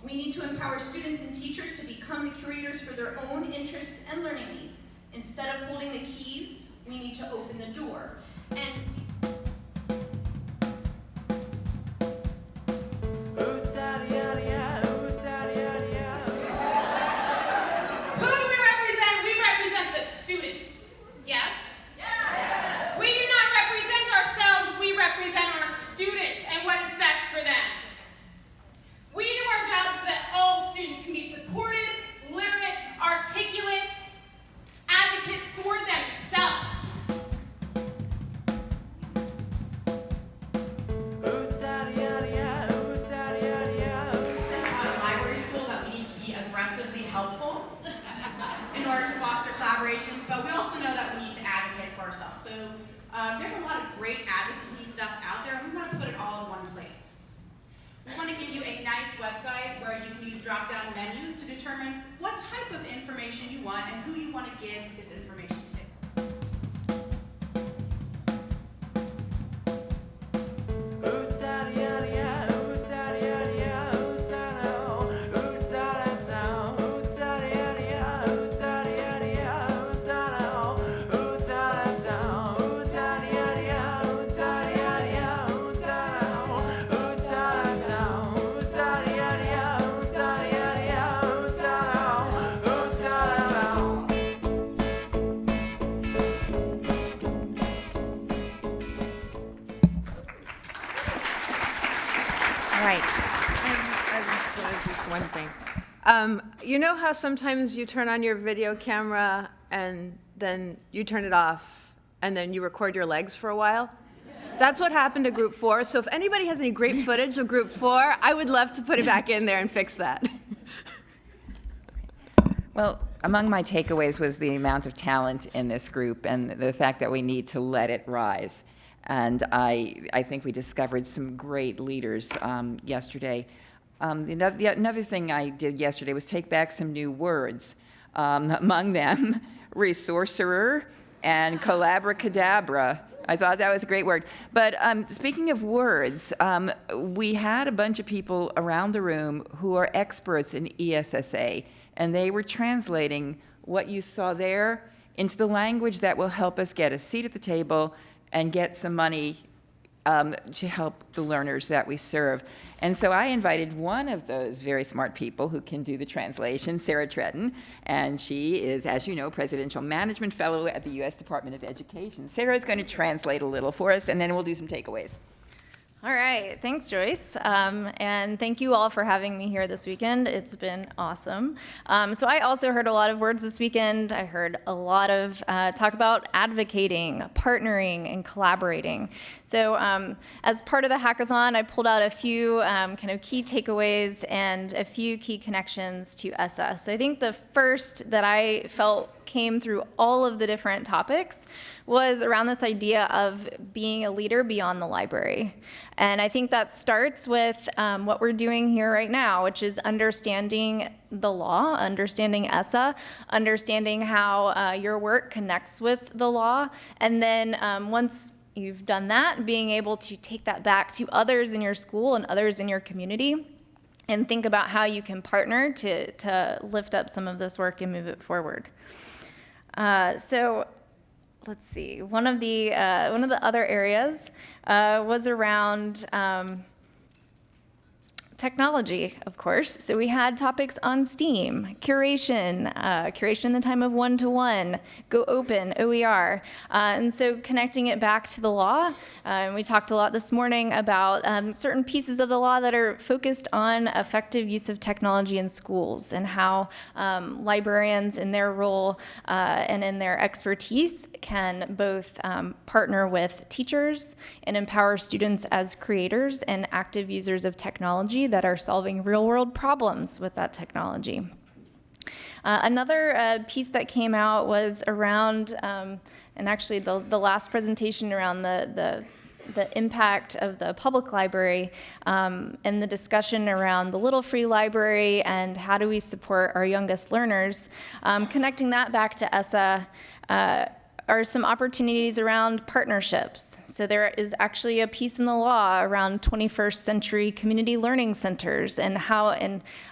We need to empower students and teachers to become the curators for their own interests and learning needs. Instead of holding the keys, we need to open the door. And who do we represent? We represent the students. Yes? Yes. We do not represent ourselves, we represent our students and what is best for them. We do our jobs so that all students can be supported, literate, articulate, advocates for themselves. Library school that we need to be aggressively helpful in order to foster collaboration, but we also know that we need to advocate for ourselves. So there's a lot of great advocacy stuff out there, and we want to put it all in one place. We want to give you a nice website where you can use drop-down menus to determine what type of information you want and who you want to give this information to. One thing. You know how sometimes you turn on your video camera and then you turn it off and then you record your legs for a while? That's what happened to Group 4. So if anybody has any great footage of Group 4, I would love to put it back in there and fix that. Well, among my takeaways was the amount of talent in this group and the fact that we need to let it rise. And I think we discovered some great leaders yesterday. Another thing I did yesterday was take back some new words. Among them, resourcerer and collaboracadabra. I thought that was a great word. But speaking of words, we had a bunch of people around the room who are experts in ESSA, and they were translating what you saw there into the language that will help us get a seat at the table and get some money to help the learners that we serve. And so I invited one of those very smart people who can do the translation, Sarah Tredden, and she is, as you know, Presidential Management Fellow at the U.S. Department of Education. Sarah is going to translate a little for us, and then we'll do some takeaways. All right, thanks, Joyce. And thank you all for having me here this weekend. It's been awesome. So I also heard a lot of words this weekend. I heard a lot of talk about advocating, partnering, and collaborating. So as part of the hackathon, I pulled out a few kind of key takeaways and a few key connections to ESSA. So I think the first that I felt came through all of the different topics was around this idea of being a leader beyond the library. And I think that starts with what we're doing here right now, which is understanding the law, understanding ESSA, understanding how your work connects with the law, and then once you've done that, being able to take that back to others in your school and others in your community and think about how you can partner to lift up some of this work and move it forward. So let's see. One of the other areas was around technology, of course. So we had topics on STEAM, curation, curation in the time of one-to-one, Go Open, OER. And so connecting it back to the law, we talked a lot this morning about certain pieces of the law that are focused on effective use of technology in schools and how librarians in their role and in their expertise can both partner with teachers and empower students as creators and active users of technology that are solving real-world problems with that technology. Another piece that came out was around, and actually the last presentation around the impact of the public library and the discussion around the Little Free Library and how do we support our youngest learners. Connecting that back to ESSA, are some opportunities around partnerships. So there is actually a piece in the law around 21st century community learning centers and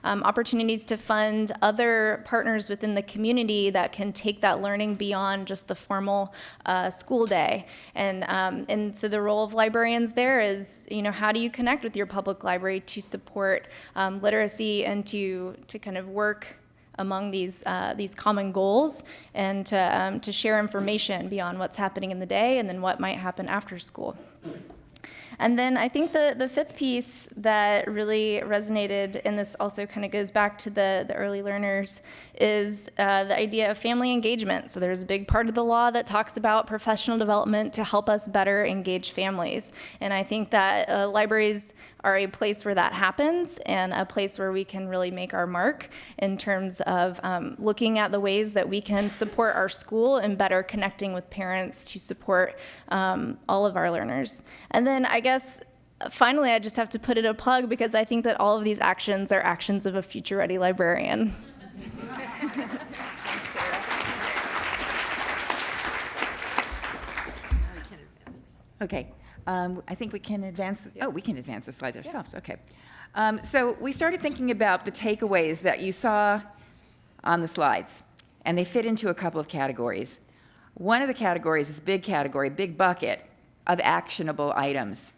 opportunities to fund other partners within the community that can take that learning beyond just the formal school day. And so the role of librarians there is, how do you connect with your public library to support literacy and to kind of work among these common goals and to share information beyond what's happening in the day and then what might happen after school. And then I think the fifth piece that really resonated, and this also kind of goes back to the early learners, is the idea of family engagement. So there's a big part of the law that talks about professional development to help us better engage families. And I think that libraries are a place where that happens and a place where we can really make our mark in terms of looking at the ways that we can support our school and better connecting with parents to support all of our learners. And then I guess finally I just have to put in a plug because I think that all of these actions are actions of a future-ready librarian. Okay. I think we can advance. We can advance the slides ourselves. Okay. So we started thinking about the takeaways that you saw on the slides, and they fit into a couple of categories. One of the categories is big bucket of actionable items.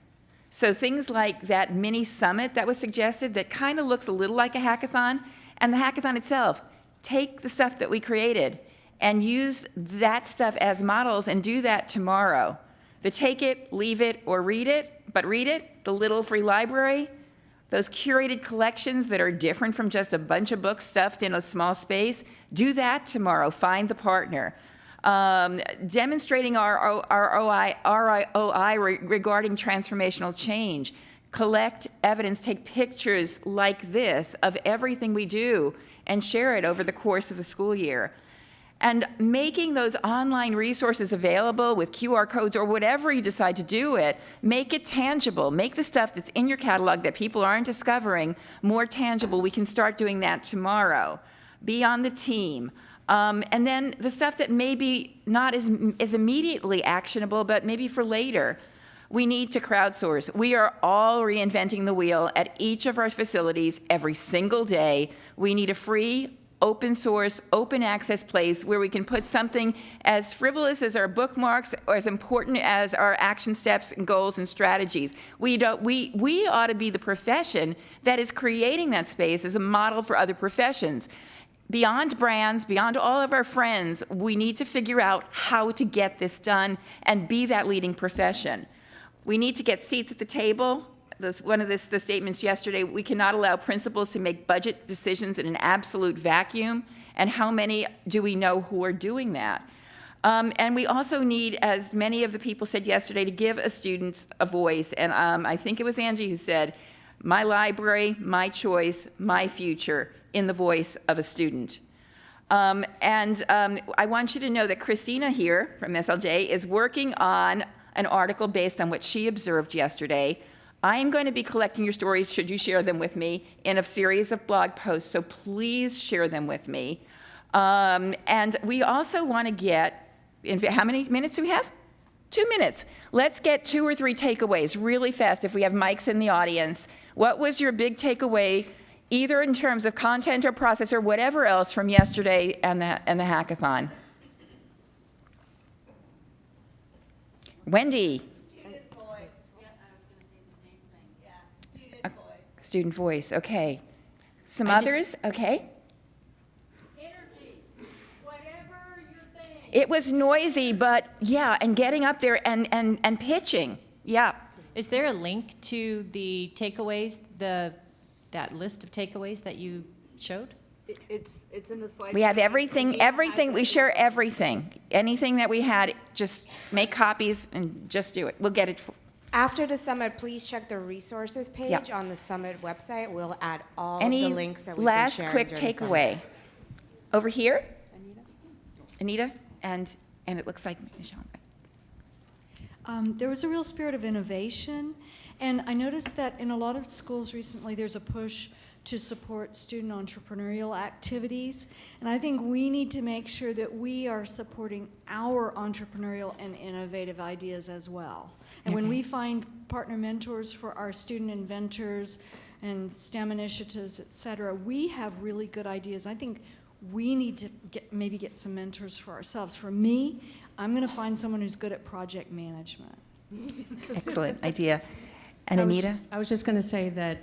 So things like that mini summit that was suggested that kind of looks a little like a hackathon, and the hackathon itself, take the stuff that we created and use that stuff as models and do that tomorrow. The take it, leave it, or read it, but read it, the Little Free Library, those curated collections that are different from just a bunch of books stuffed in a small space, do that tomorrow, find the partner. Demonstrating our ROI regarding transformational change. Collect evidence, take pictures like this of everything we do and share it over the course of the school year. And making those online resources available with QR codes or whatever you decide to do it, make it tangible. Make the stuff that's in your catalog that people aren't discovering more tangible. We can start doing that tomorrow. Be on the team. And then the stuff that maybe not is immediately actionable, but maybe for later. We need to crowdsource. We are all reinventing the wheel at each of our facilities every single day. We need a free, open source, open access place where we can put something as frivolous as our bookmarks or as important as our action steps and goals and strategies. We ought to be the profession that is creating that space as a model for other professions. Beyond brands, beyond all of our friends, we need to figure out how to get this done and be that leading profession. We need to get seats at the table. One of the statements yesterday, we cannot allow principals to make budget decisions in an absolute vacuum. And how many do we know who are doing that? And we also need, as many of the people said yesterday, to give a student a voice. And I think it was Angie who said, my library, my choice, my future, in the voice of a student. I want you to know that Christina here from SLJ is working on an article based on what she observed yesterday. I am going to be collecting your stories, should you share them with me, in a series of blog posts, so please share them with me. And we also want to get, how many minutes do we have? 2 minutes. Let's get 2 or 3 takeaways really fast if we have mics in the audience. What was your big takeaway, either in terms of content or process or whatever else from yesterday and the hackathon? Wendy. Student voice, okay. Some others, okay. It was noisy, but yeah, and getting up there and pitching, yeah. Is there a link to the takeaways, that list of takeaways that you showed? It's in the slide. We have everything, we share everything. Anything that we had, just make copies and just do it. We'll get it. After the summit, please check the resources page on the summit website. We'll add all of the links that we've been sharing. Any last quick takeaway? Over here? Anita? And it looks like Michelle. There was a real spirit of innovation, and I noticed that in a lot of schools recently there's a push to support student entrepreneurial activities, and I think we need to make sure that we are supporting our entrepreneurial and innovative ideas as well. And when we find partner mentors for our student inventors and STEM initiatives, et cetera, we have really good ideas. I think we need to maybe get some mentors for ourselves. For me, I'm going to find someone who's good at project management. Excellent idea. And Anita? I was just going to say that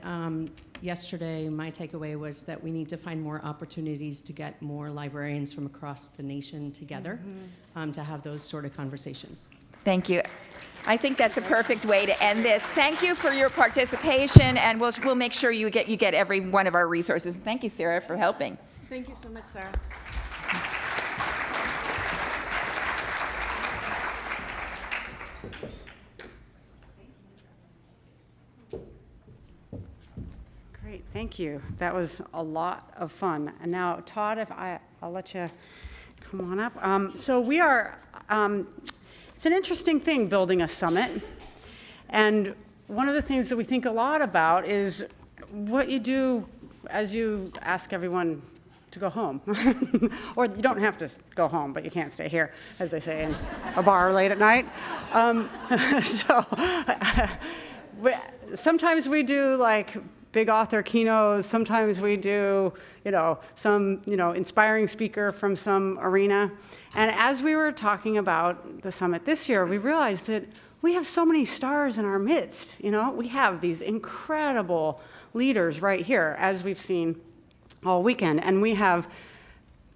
yesterday my takeaway was that we need to find more opportunities to get more librarians from across the nation together to have those sort of conversations. Thank you. I think that's a perfect way to end this. Thank you for your participation, and we'll make sure you get every one of our resources. Thank you, Sarah, for helping. Thank you so much, Sarah. Great, thank you. That was a lot of fun. And now, Todd, I'll let you come on up. So we are, it's an interesting thing building a summit. And one of the things that we think a lot about is what you do as you ask everyone to go home. Or you don't have to go home, but you can't stay here, as they say in a bar late at night. Sometimes we do like big author keynotes. Sometimes we do, some, inspiring speaker from some arena. And as we were talking about the summit this year, we realized that we have so many stars in our midst. We have these incredible leaders right here, as we've seen all weekend. And we have,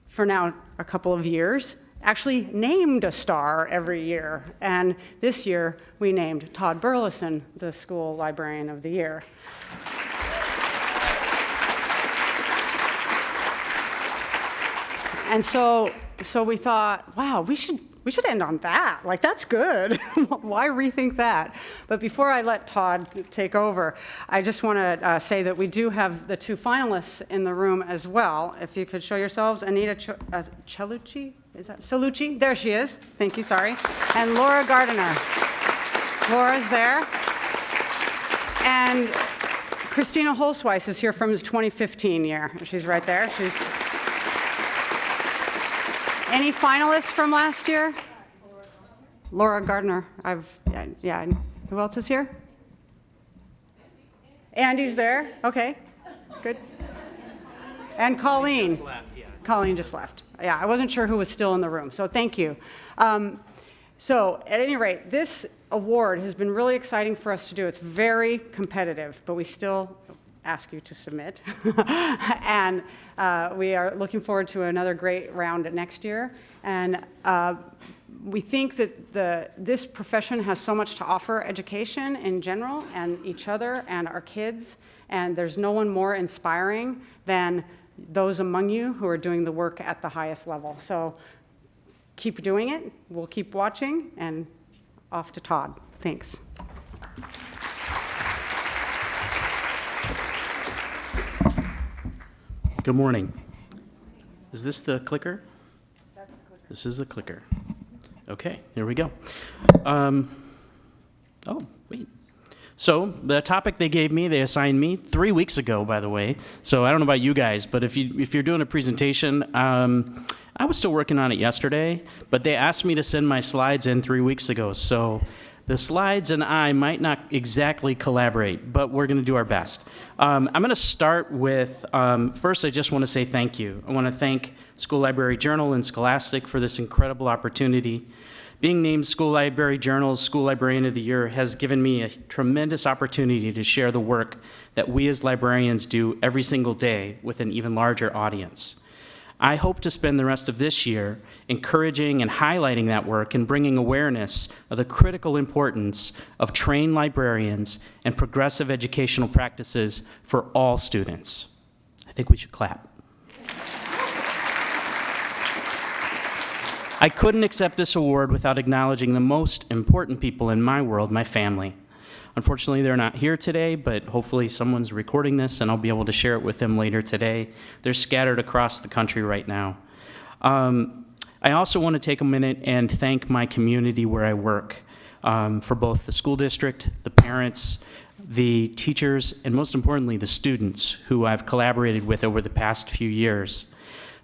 for now a couple of years, actually named a star every year. And this year, we named Todd Burleson the School Librarian of the Year. And so we thought, wow, we should end on that. Like, that's good. Why rethink that? But before I let Todd take over, I just want to say that we do have the two finalists in the room as well. If you could show yourselves, Anita Cellucci, is that Cellucci? There she is. Thank you, sorry. And Laura Gardiner. Laura's there. And Christina Holzweiss is here from his 2015 year. She's right there. Any finalists from last year? Laura Gardner. Yeah. Who else is here? Andy's there. Okay, good. And Colleen. Just left, yeah. Colleen just left. Yeah, I wasn't sure who was still in the room, so thank you. So at any rate, this award has been really exciting for us to do. It's very competitive, but we still ask you to submit. And we are looking forward to another great round next year. And we think that this profession has so much to offer education in general and each other and our kids. And there's no one more inspiring than those among you who are doing the work at the highest level. So keep doing it. We'll keep watching. And off to Todd. Thanks. Good morning. Is this the clicker? That's the clicker. This is the clicker. Okay, here we go. Oh, wait. So the topic they assigned me 3 weeks ago, by the way. So I don't know about you guys, but if you're doing a presentation, I was still working on it yesterday, but they asked me to send my slides in 3 weeks ago. So the slides and I might not exactly collaborate, but we're going to do our best. I'm going to start with, first I just want to say thank you. I want to thank School Library Journal and Scholastic for this incredible opportunity Being named School Library Journal's School Librarian of the Year has given me a tremendous opportunity to share the work that we as librarians do every single day with an even larger audience. I hope to spend the rest of this year encouraging and highlighting that work and bringing awareness of the critical importance of trained librarians and progressive educational practices for all students. I think we should clap. I couldn't accept this award without acknowledging the most important people in my world, my family. Unfortunately, they're not here today, but hopefully someone's recording this and I'll be able to share it with them later today. They're scattered across the country right now. I also want to take a minute and thank my community where I work, for both the school district, the parents, the teachers, and most importantly, the students who I've collaborated with over the past few years.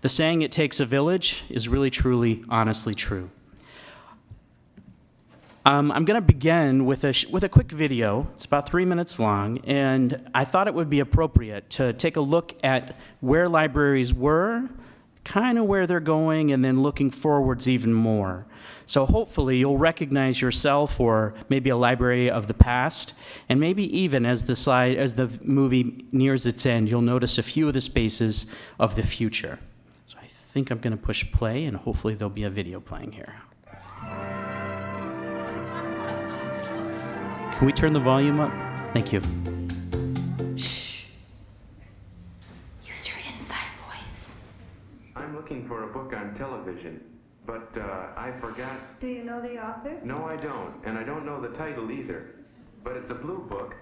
The saying, "It takes a village," is really, truly, honestly true. I'm going to begin with a quick video. It's about 3 minutes long, and I thought it would be appropriate to take a look at where libraries were, kind of where they're going, and then looking forwards even more. So hopefully you'll recognize yourself or maybe a library of the past, and maybe even as the movie nears its end, you'll notice a few of the spaces of the future. So I think I'm going to push play, and hopefully there'll be a video playing here. Can we turn the volume up? Thank you. Shh. Use your inside voice. I'm looking for a book on television, but I forgot. Do you know the author? No, I don't, and I don't know the title either. But it's a blue book,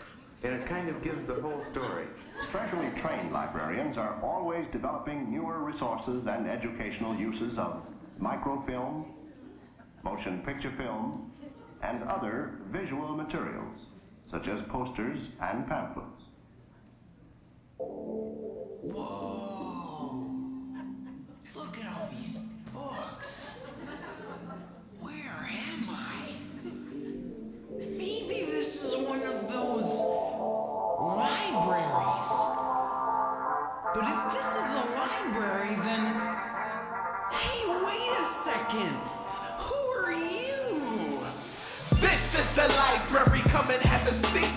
and it kind of gives the whole story. Specially trained librarians are always developing newer resources and educational uses of microfilm, motion picture film, and other visual materials, such as posters and pamphlets. Whoa! Look at all these books. Where am I? Maybe this is one of those libraries. But if this is a library, then... Hey, wait a second! Who are you? This is the library, come and have a seat.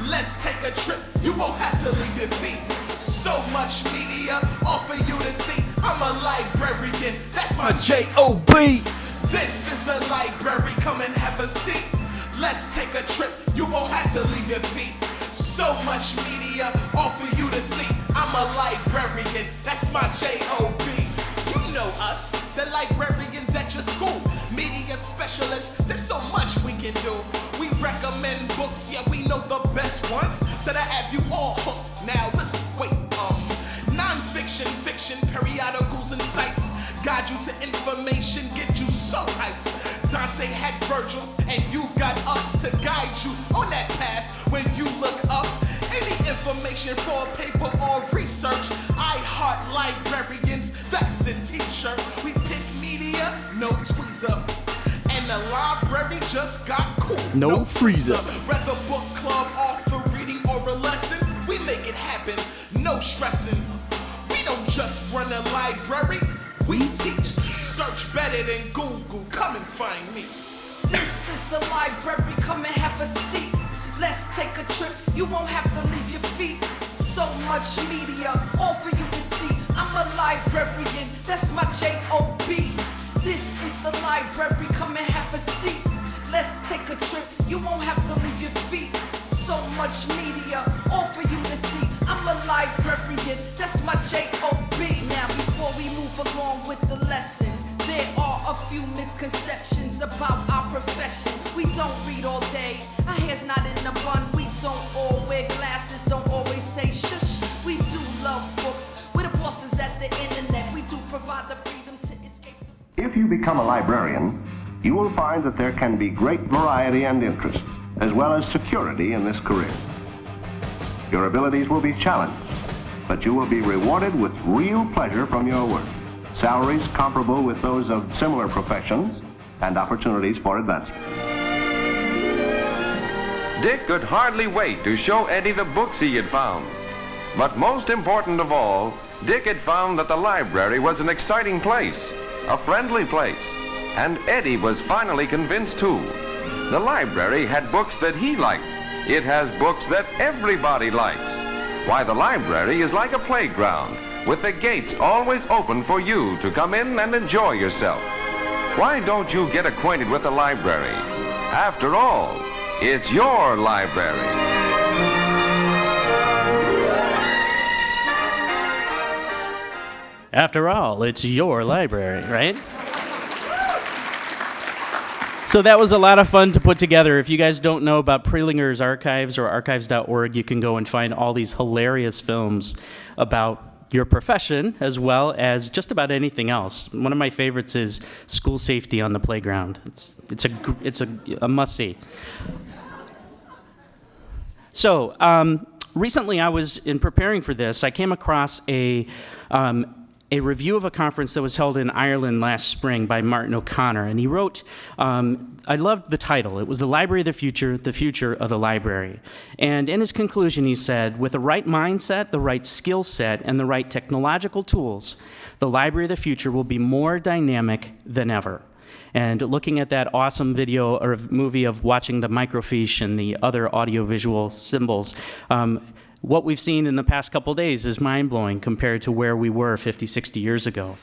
Let's take a trip, you won't have to leave your feet. So much media, all for you to see. I'm a librarian, that's my J-O-B. This is a library, come and have a seat. Let's take a trip, you won't have to leave your feet. So much media, all for you to see. I'm a librarian, that's my J-O-B. You know us, the librarians at your school. Media specialists, there's so much we can do. We recommend books, yeah, we know the best ones that'll have you all hooked. Now listen, wait, non-fiction, fiction, periodicals and sites guide you to information, get you so hyped. Dante had Virgil, and you've got us to guide you on that path when you look up. Any information for a paper or research, I heart librarians, that's the t-shirt. We pick media, no tweezer. And the library just got cool, no freezer. Whether book club, author reading, or a lesson, we make it happen, no stressing. We don't just run a library, we teach. Search better than Google, come and find me. This is the library, come and have a seat. Let's take a trip, you won't have to leave your feet. So much media, all for you to see. I'm a librarian, that's my J-O-B. This is the library, come and have a seat. Let's take a trip, you won't have to leave your feet. So much media, all for you to see. I'm a librarian, that's my J-O-B. Now before we move along with the lesson, there are a few misconceptions about our profession. We don't read all day, our hair's not in a bun. We don't all wear glasses, don't always say shush. We do love books, we're the bosses at the internet. We do provide the freedom to escape. If you become a librarian, you will find that there can be great variety and interest, as well as security in this career. Your abilities will be challenged, but you will be rewarded with real pleasure from your work. Salaries comparable with those of similar professions, and opportunities for advancement. Dick could hardly wait to show Eddie the books he had found. But most important of all, Dick had found that the library was an exciting place, a friendly place, And Eddie was finally convinced too. The library had books that he liked. It has books that everybody likes. Why, the library is like a playground, with the gates always open for you to come in and enjoy yourself. Why don't you get acquainted with the library? After all, it's your library. After all, it's your library, right? So that was a lot of fun to put together. If you guys don't know about Prelinger's Archives or archives.org, you can go and find all these hilarious films about your profession as well as just about anything else. One of my favorites is School Safety on the Playground. It's a must-see. So recently in preparing for this, I came across a review of a conference that was held in Ireland last spring by Martin O'Connor, and he wrote, I loved the title. It was The Library of the Future of the Library. And in his conclusion, he said, with the right mindset, the right skill set, and the right technological tools, the Library of the Future will be more dynamic than ever. And looking at that awesome video or movie of watching the microfiche and the other audiovisual symbols, what we've seen in the past couple days is mind-blowing compared to where we were 50, 60 years ago.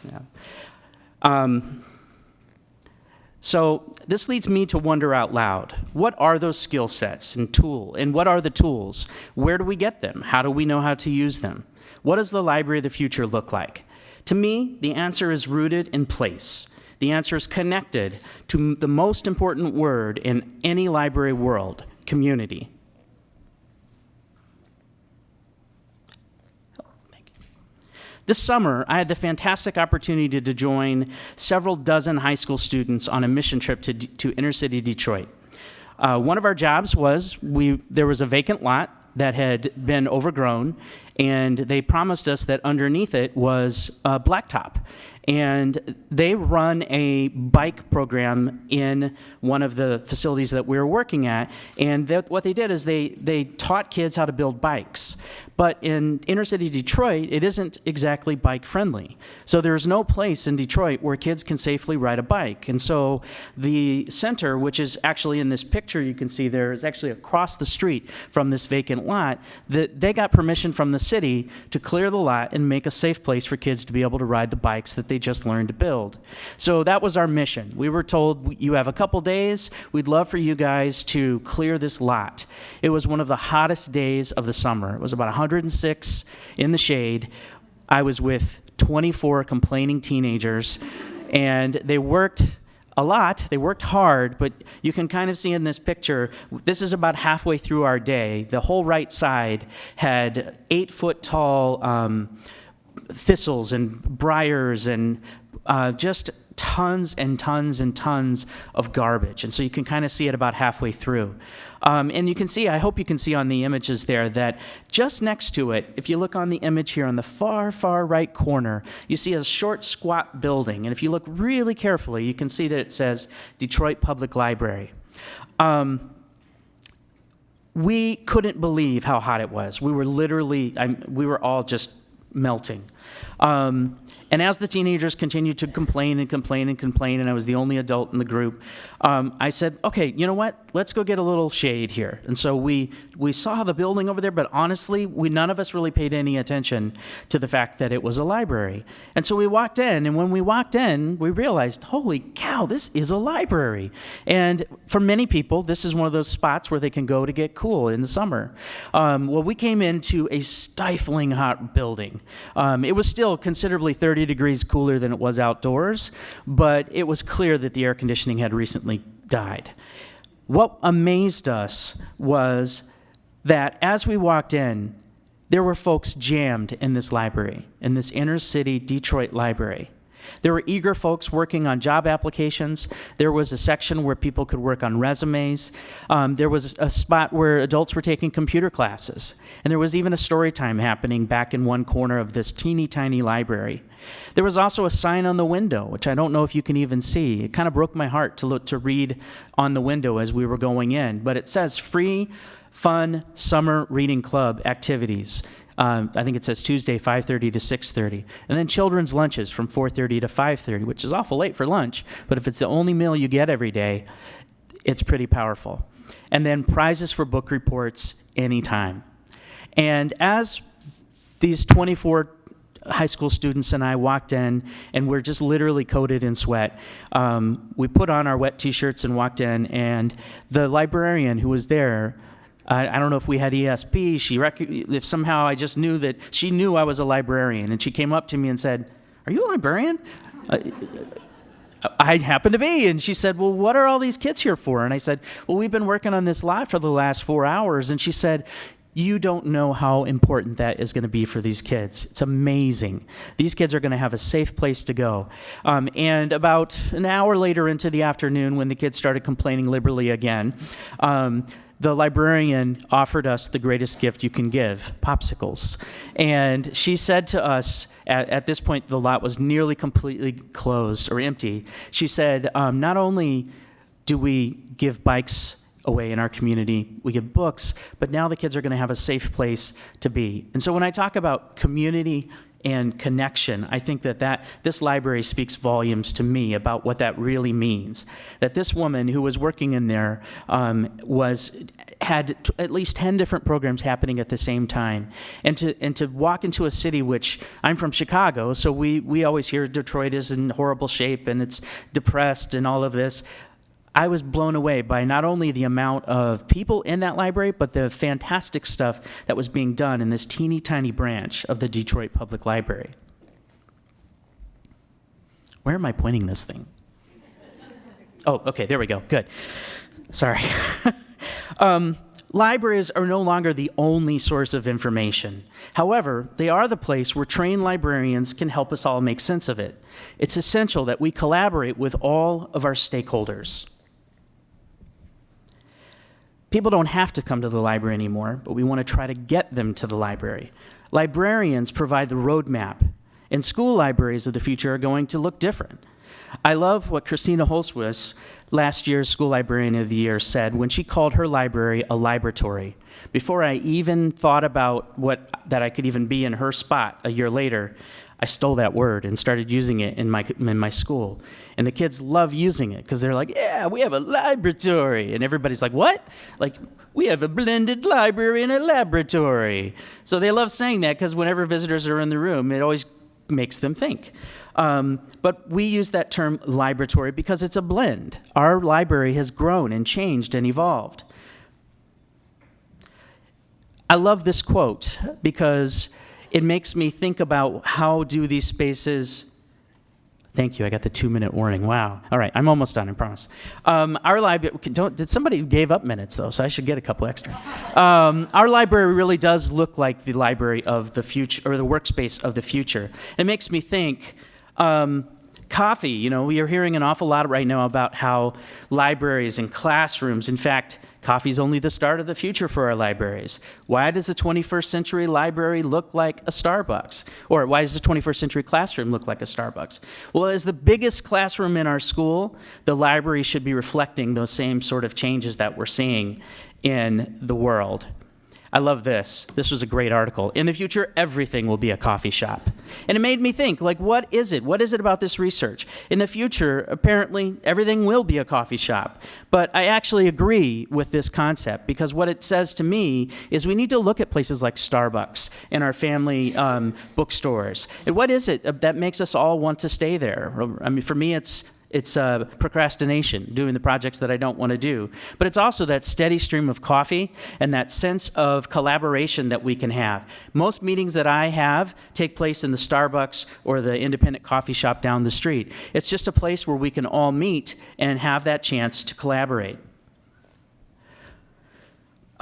Yeah. So this leads me to wonder out loud, what are those skill sets and what are the tools? Where do we get them? How do we know how to use them? What does the Library of the Future look like? To me, the answer is rooted in place. The answer is connected to the most important word in any library world, community. This summer, I had the fantastic opportunity to join several dozen high school students on a mission trip to inner city Detroit. One of our jobs was, there was a vacant lot that had been overgrown, and they promised us that underneath it was a blacktop. And they run a bike program in one of the facilities that we were working at. And what they did is they taught kids how to build bikes. But in inner city Detroit, it isn't exactly bike friendly. So there's no place in Detroit where kids can safely ride a bike. And so the center, which is actually in this picture you can see there, is actually across the street from this vacant lot, they got permission from the city to clear the lot and make a safe place for kids to be able to ride the bikes that they just learned to build. So that was our mission. We were told, you have a couple days, we'd love for you guys to clear this lot. It was one of the hottest days of the summer. It was about 106 in the shade. I was with 24 complaining teenagers, and they worked a lot. They worked hard, but you can kind of see in this picture, this is about halfway through our day. The whole right side had 8-foot-tall thistles and briars and just tons and tons and tons of garbage. And so you can kind of see it about halfway through. And you can see, I hope you can see on the images there, that just next to it, if you look on the image here on the far, far right corner, you see a short, squat building. And if you look really carefully, you can see that it says Detroit Public Library. We couldn't believe how hot it was. We were literally, we were all just melting. And as the teenagers continued to complain and complain and complain, and I was the only adult in the group, I said, okay, you know what? Let's go get a little shade here. And so we saw the building over there, but honestly, none of us really paid any attention to the fact that it was a library. And so we walked in, and when we walked in, we realized, holy cow, this is a library. And for many people, this is one of those spots where they can go to get cool in the summer. Well, we came into a stifling hot building. It was still considerably 30 degrees cooler than it was outdoors, but it was clear that the air conditioning had recently died. What amazed us was that as we walked in, there were folks jammed in this library, in this inner city Detroit library. There were eager folks working on job applications. There was a section where people could work on resumes. There was a spot where adults were taking computer classes. And there was even a story time happening back in one corner of this teeny tiny library. There was also a sign on the window, which I don't know if you can even see. It kind of broke my heart to read on the window as we were going in. But it says free, fun, summer reading club activities. I think it says Tuesday, 5:30 to 6:30. And then children's lunches from 4:30 to 5:30, which is awful late for lunch. But if it's the only meal you get every day, it's pretty powerful. And then prizes for book reports anytime. And as these 24 high school students and I walked in, and we're just literally coated in sweat. We put on our wet t-shirts and walked in, and the librarian who was there, I don't know if we had ESP, if somehow I just knew that she knew I was a librarian, and she came up to me and said, "Are you a librarian?" I happen to be. And she said, "Well, what are all these kids here for?" And I said, "Well, we've been working on this lot for the last 4 hours." And she said, "You don't know how important that is going to be for these kids. It's amazing. These kids are going to have a safe place to go." And about an hour later into the afternoon, when the kids started complaining liberally again, the librarian offered us the greatest gift you can give, popsicles. And she said to us, at this point the lot was nearly completely closed or empty, she said, not only do we give bikes away in our community, we give books, but now the kids are going to have a safe place to be. And so when I talk about community and connection, I think that this library speaks volumes to me about what that really means. That this woman who was working in there had at least 10 different programs happening at the same time. And to walk into a city, which I'm from Chicago, so we always hear Detroit is in horrible shape and it's depressed and all of this. I was blown away by not only the amount of people in that library, but the fantastic stuff that was being done in this teeny tiny branch of the Detroit Public Library. Where am I pointing this thing? Oh, okay, there we go, good. Sorry. Libraries are no longer the only source of information. However, they are the place where trained librarians can help us all make sense of it. It's essential that we collaborate with all of our stakeholders. People don't have to come to the library anymore, but we want to try to get them to the library. Librarians provide the roadmap, and school libraries of the future are going to look different. I love what Christina Holswis, last year's School Librarian of the Year, said when she called her library a libratory. Before I even thought about that I could even be in her spot a year later, I stole that word and started using it in my school. And the kids love using it because they're like, "Yeah, we have a libratory." And everybody's like, "What?" Like, "We have a blended library and a laboratory." So they love saying that because whenever visitors are in the room, it always makes them think. But we use that term libratory because it's a blend. Our library has grown and changed and evolved. I love this quote because it makes me think about how do these spaces. Thank you, I got the 2-minute warning, wow. All right, I'm almost done, I promise. Our library, somebody gave up minutes though, so I should get a couple extra. Our library really does look like the library of the future, or the workspace of the future. It makes me think, coffee, we are hearing an awful lot right now about how libraries and classrooms, in fact, coffee is only the start of the future for our libraries. Why does the 21st century library look like a Starbucks? Or why does the 21st century classroom look like a Starbucks? Well, as the biggest classroom in our school, the library should be reflecting those same sort of changes that we're seeing in the world. I love this. This was a great article. In the future, everything will be a coffee shop. And it made me think, what is it? What is it about this research? In the future, apparently, everything will be a coffee shop. But I actually agree with this concept because what it says to me is we need to look at places like Starbucks and our family bookstores. And what is it that makes us all want to stay there? I mean, for me, it's procrastination, doing the projects that I don't want to do. But it's also that steady stream of coffee and that sense of collaboration that we can have. Most meetings that I have take place in the Starbucks or the independent coffee shop down the street. It's just a place where we can all meet and have that chance to collaborate.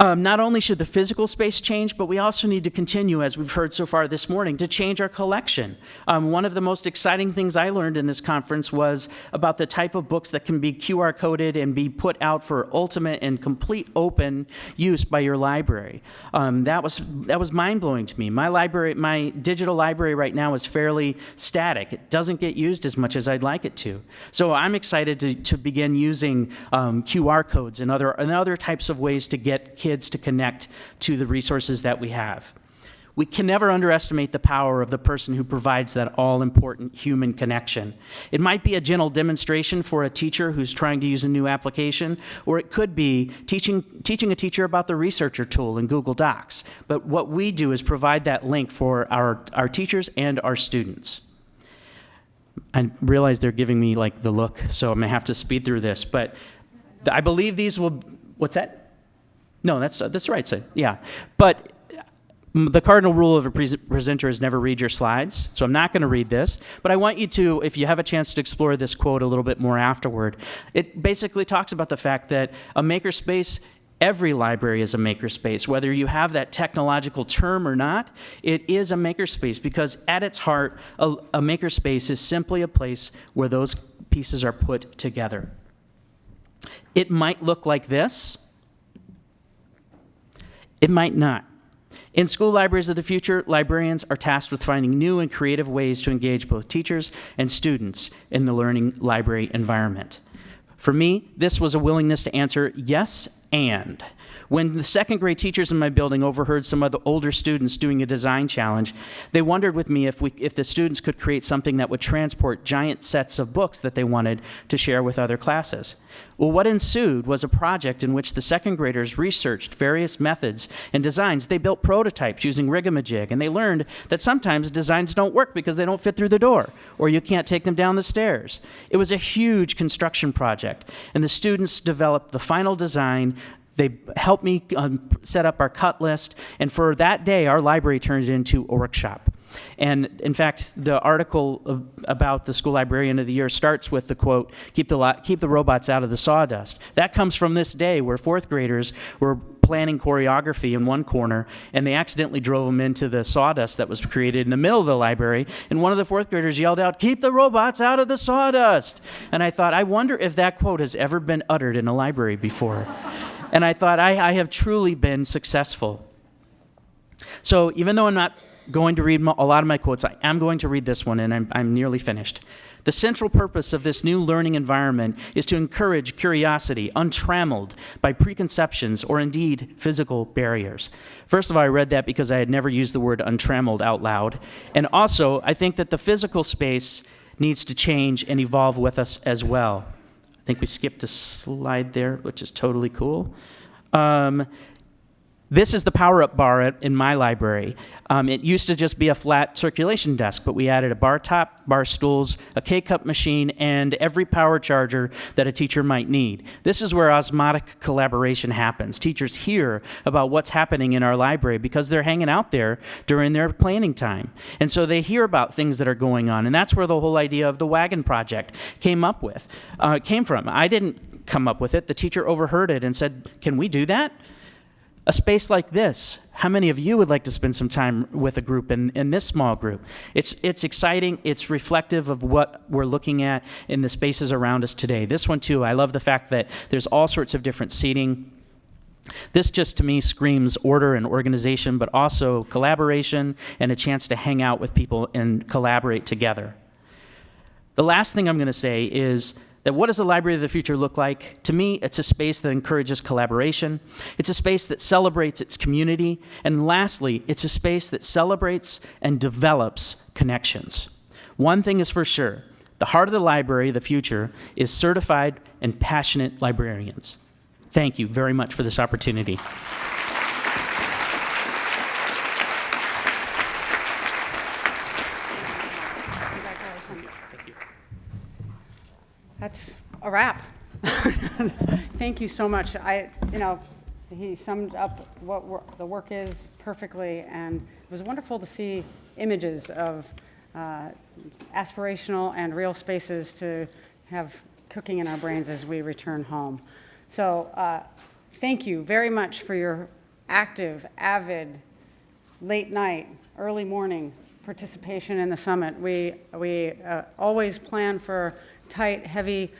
Not only should the physical space change, but we also need to continue, as we've heard so far this morning, to change our collection. One of the most exciting things I learned in this conference was about the type of books that can be QR coded and be put out for ultimate and complete open use by your library. That was mind-blowing to me. My digital library right now is fairly static. It doesn't get used as much as I'd like it to. So I'm excited to begin using QR codes and other types of ways to get kids to connect to the resources that we have. We can never underestimate the power of the person who provides that all-important human connection. It might be a gentle demonstration for a teacher who's trying to use a new application, or it could be teaching a teacher about the researcher tool in Google Docs. But what we do is provide that link for our teachers and our students. I realize they're giving me like the look, so I'm gonna have to speed through this, but I believe these will, what's that? No, that's the right side, yeah. But the cardinal rule of a presenter is never read your slides, so I'm not going to read this, but I want you to, if you have a chance to explore this quote a little bit more afterward. It basically talks about the fact that a makerspace, every library is a makerspace. Whether you have that technological term or not, it is a makerspace because at its heart, a makerspace is simply a place where those pieces are put together. It might look like this. It might not. In school libraries of the future, librarians are tasked with finding new and creative ways to engage both teachers and students in the learning library environment. For me, this was a willingness to answer yes and. When the second grade teachers in my building overheard some of the older students doing a design challenge, they wondered with me if the students could create something that would transport giant sets of books that they wanted to share with other classes. Well, what ensued was a project in which the second graders researched various methods and designs. They built prototypes using Rigamajig, and they learned that sometimes designs don't work because they don't fit through the door, or you can't take them down the stairs. It was a huge construction project, and the students developed the final design. They helped me set up our cut list, and for that day, our library turned into a workshop. And in fact, the article about the School Librarian of the Year starts with the quote, keep the robots out of the sawdust. That comes from this day where fourth graders were planning choreography in one corner, and they accidentally drove them into the sawdust that was created in the middle of the library, and one of the fourth graders yelled out, keep the robots out of the sawdust. And I thought, I wonder if that quote has ever been uttered in a library before. And I thought, I have truly been successful. So even though I'm not going to read a lot of my quotes, I am going to read this one, and I'm nearly finished. The central purpose of this new learning environment is to encourage curiosity, untrammeled by preconceptions or indeed physical barriers. First of all, I read that because I had never used the word untrammeled out loud. And also, I think that the physical space needs to change and evolve with us as well. I think we skipped a slide there, which is totally cool. This is the power-up bar in my library. It used to just be a flat circulation desk, but we added a bar top, bar stools, a K-cup machine, and every power charger that a teacher might need. This is where osmotic collaboration happens. Teachers hear about what's happening in our library because they're hanging out there during their planning time. And so they hear about things that are going on, and that's where the whole idea of the wagon project came from. I didn't come up with it. The teacher overheard it and said, can we do that? A space like this, how many of you would like to spend some time with a group in this small group? It's exciting, it's reflective of what we're looking at in the spaces around us today. This one too, I love the fact that there's all sorts of different seating. This just to me screams order and organization, but also collaboration and a chance to hang out with people and collaborate together. The last thing I'm going to say is that what does the Library of the Future look like? To me, it's a space that encourages collaboration. It's a space that celebrates its community. And lastly, it's a space that celebrates and develops connections. One thing is for sure, the heart of the Library of the Future is certified and passionate librarians. Thank you very much for this opportunity. That's a wrap. Thank you so much. He summed up what the work is perfectly, and it was wonderful to see images of aspirational and real spaces to have cooking in our brains as we return home. So thank you very much for your active, avid, late night, early morning participation in the summit. We always plan for tight, heavy,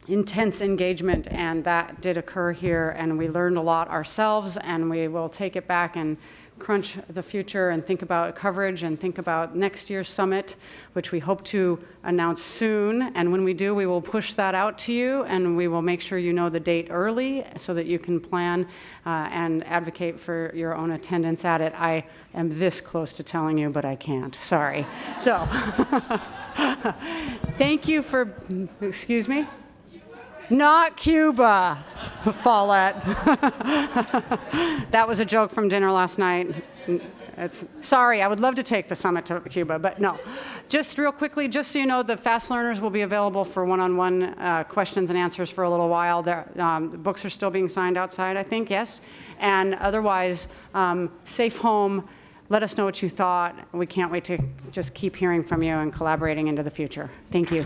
intense engagement, and that did occur here, and we learned a lot ourselves, and we will take it back and crunch the future and think about coverage and think about next year's summit, which we hope to announce soon. And when we do, we will push that out to you, and we will make sure you know the date early so that you can plan and advocate for your own attendance at it. I am this close to telling you, but I can't. Sorry. So, thank you for, excuse me? Not Cuba, Follett. That was a joke from dinner last night. Sorry, I would love to take the summit to Cuba, but no. Just real quickly, just so you know, the fast learners will be available for one-on-one questions and answers for a little while. The books are still being signed outside, I think, yes? And otherwise, safe home. Let us know what you thought. We can't wait to just keep hearing from you and collaborating into the future. Thank you.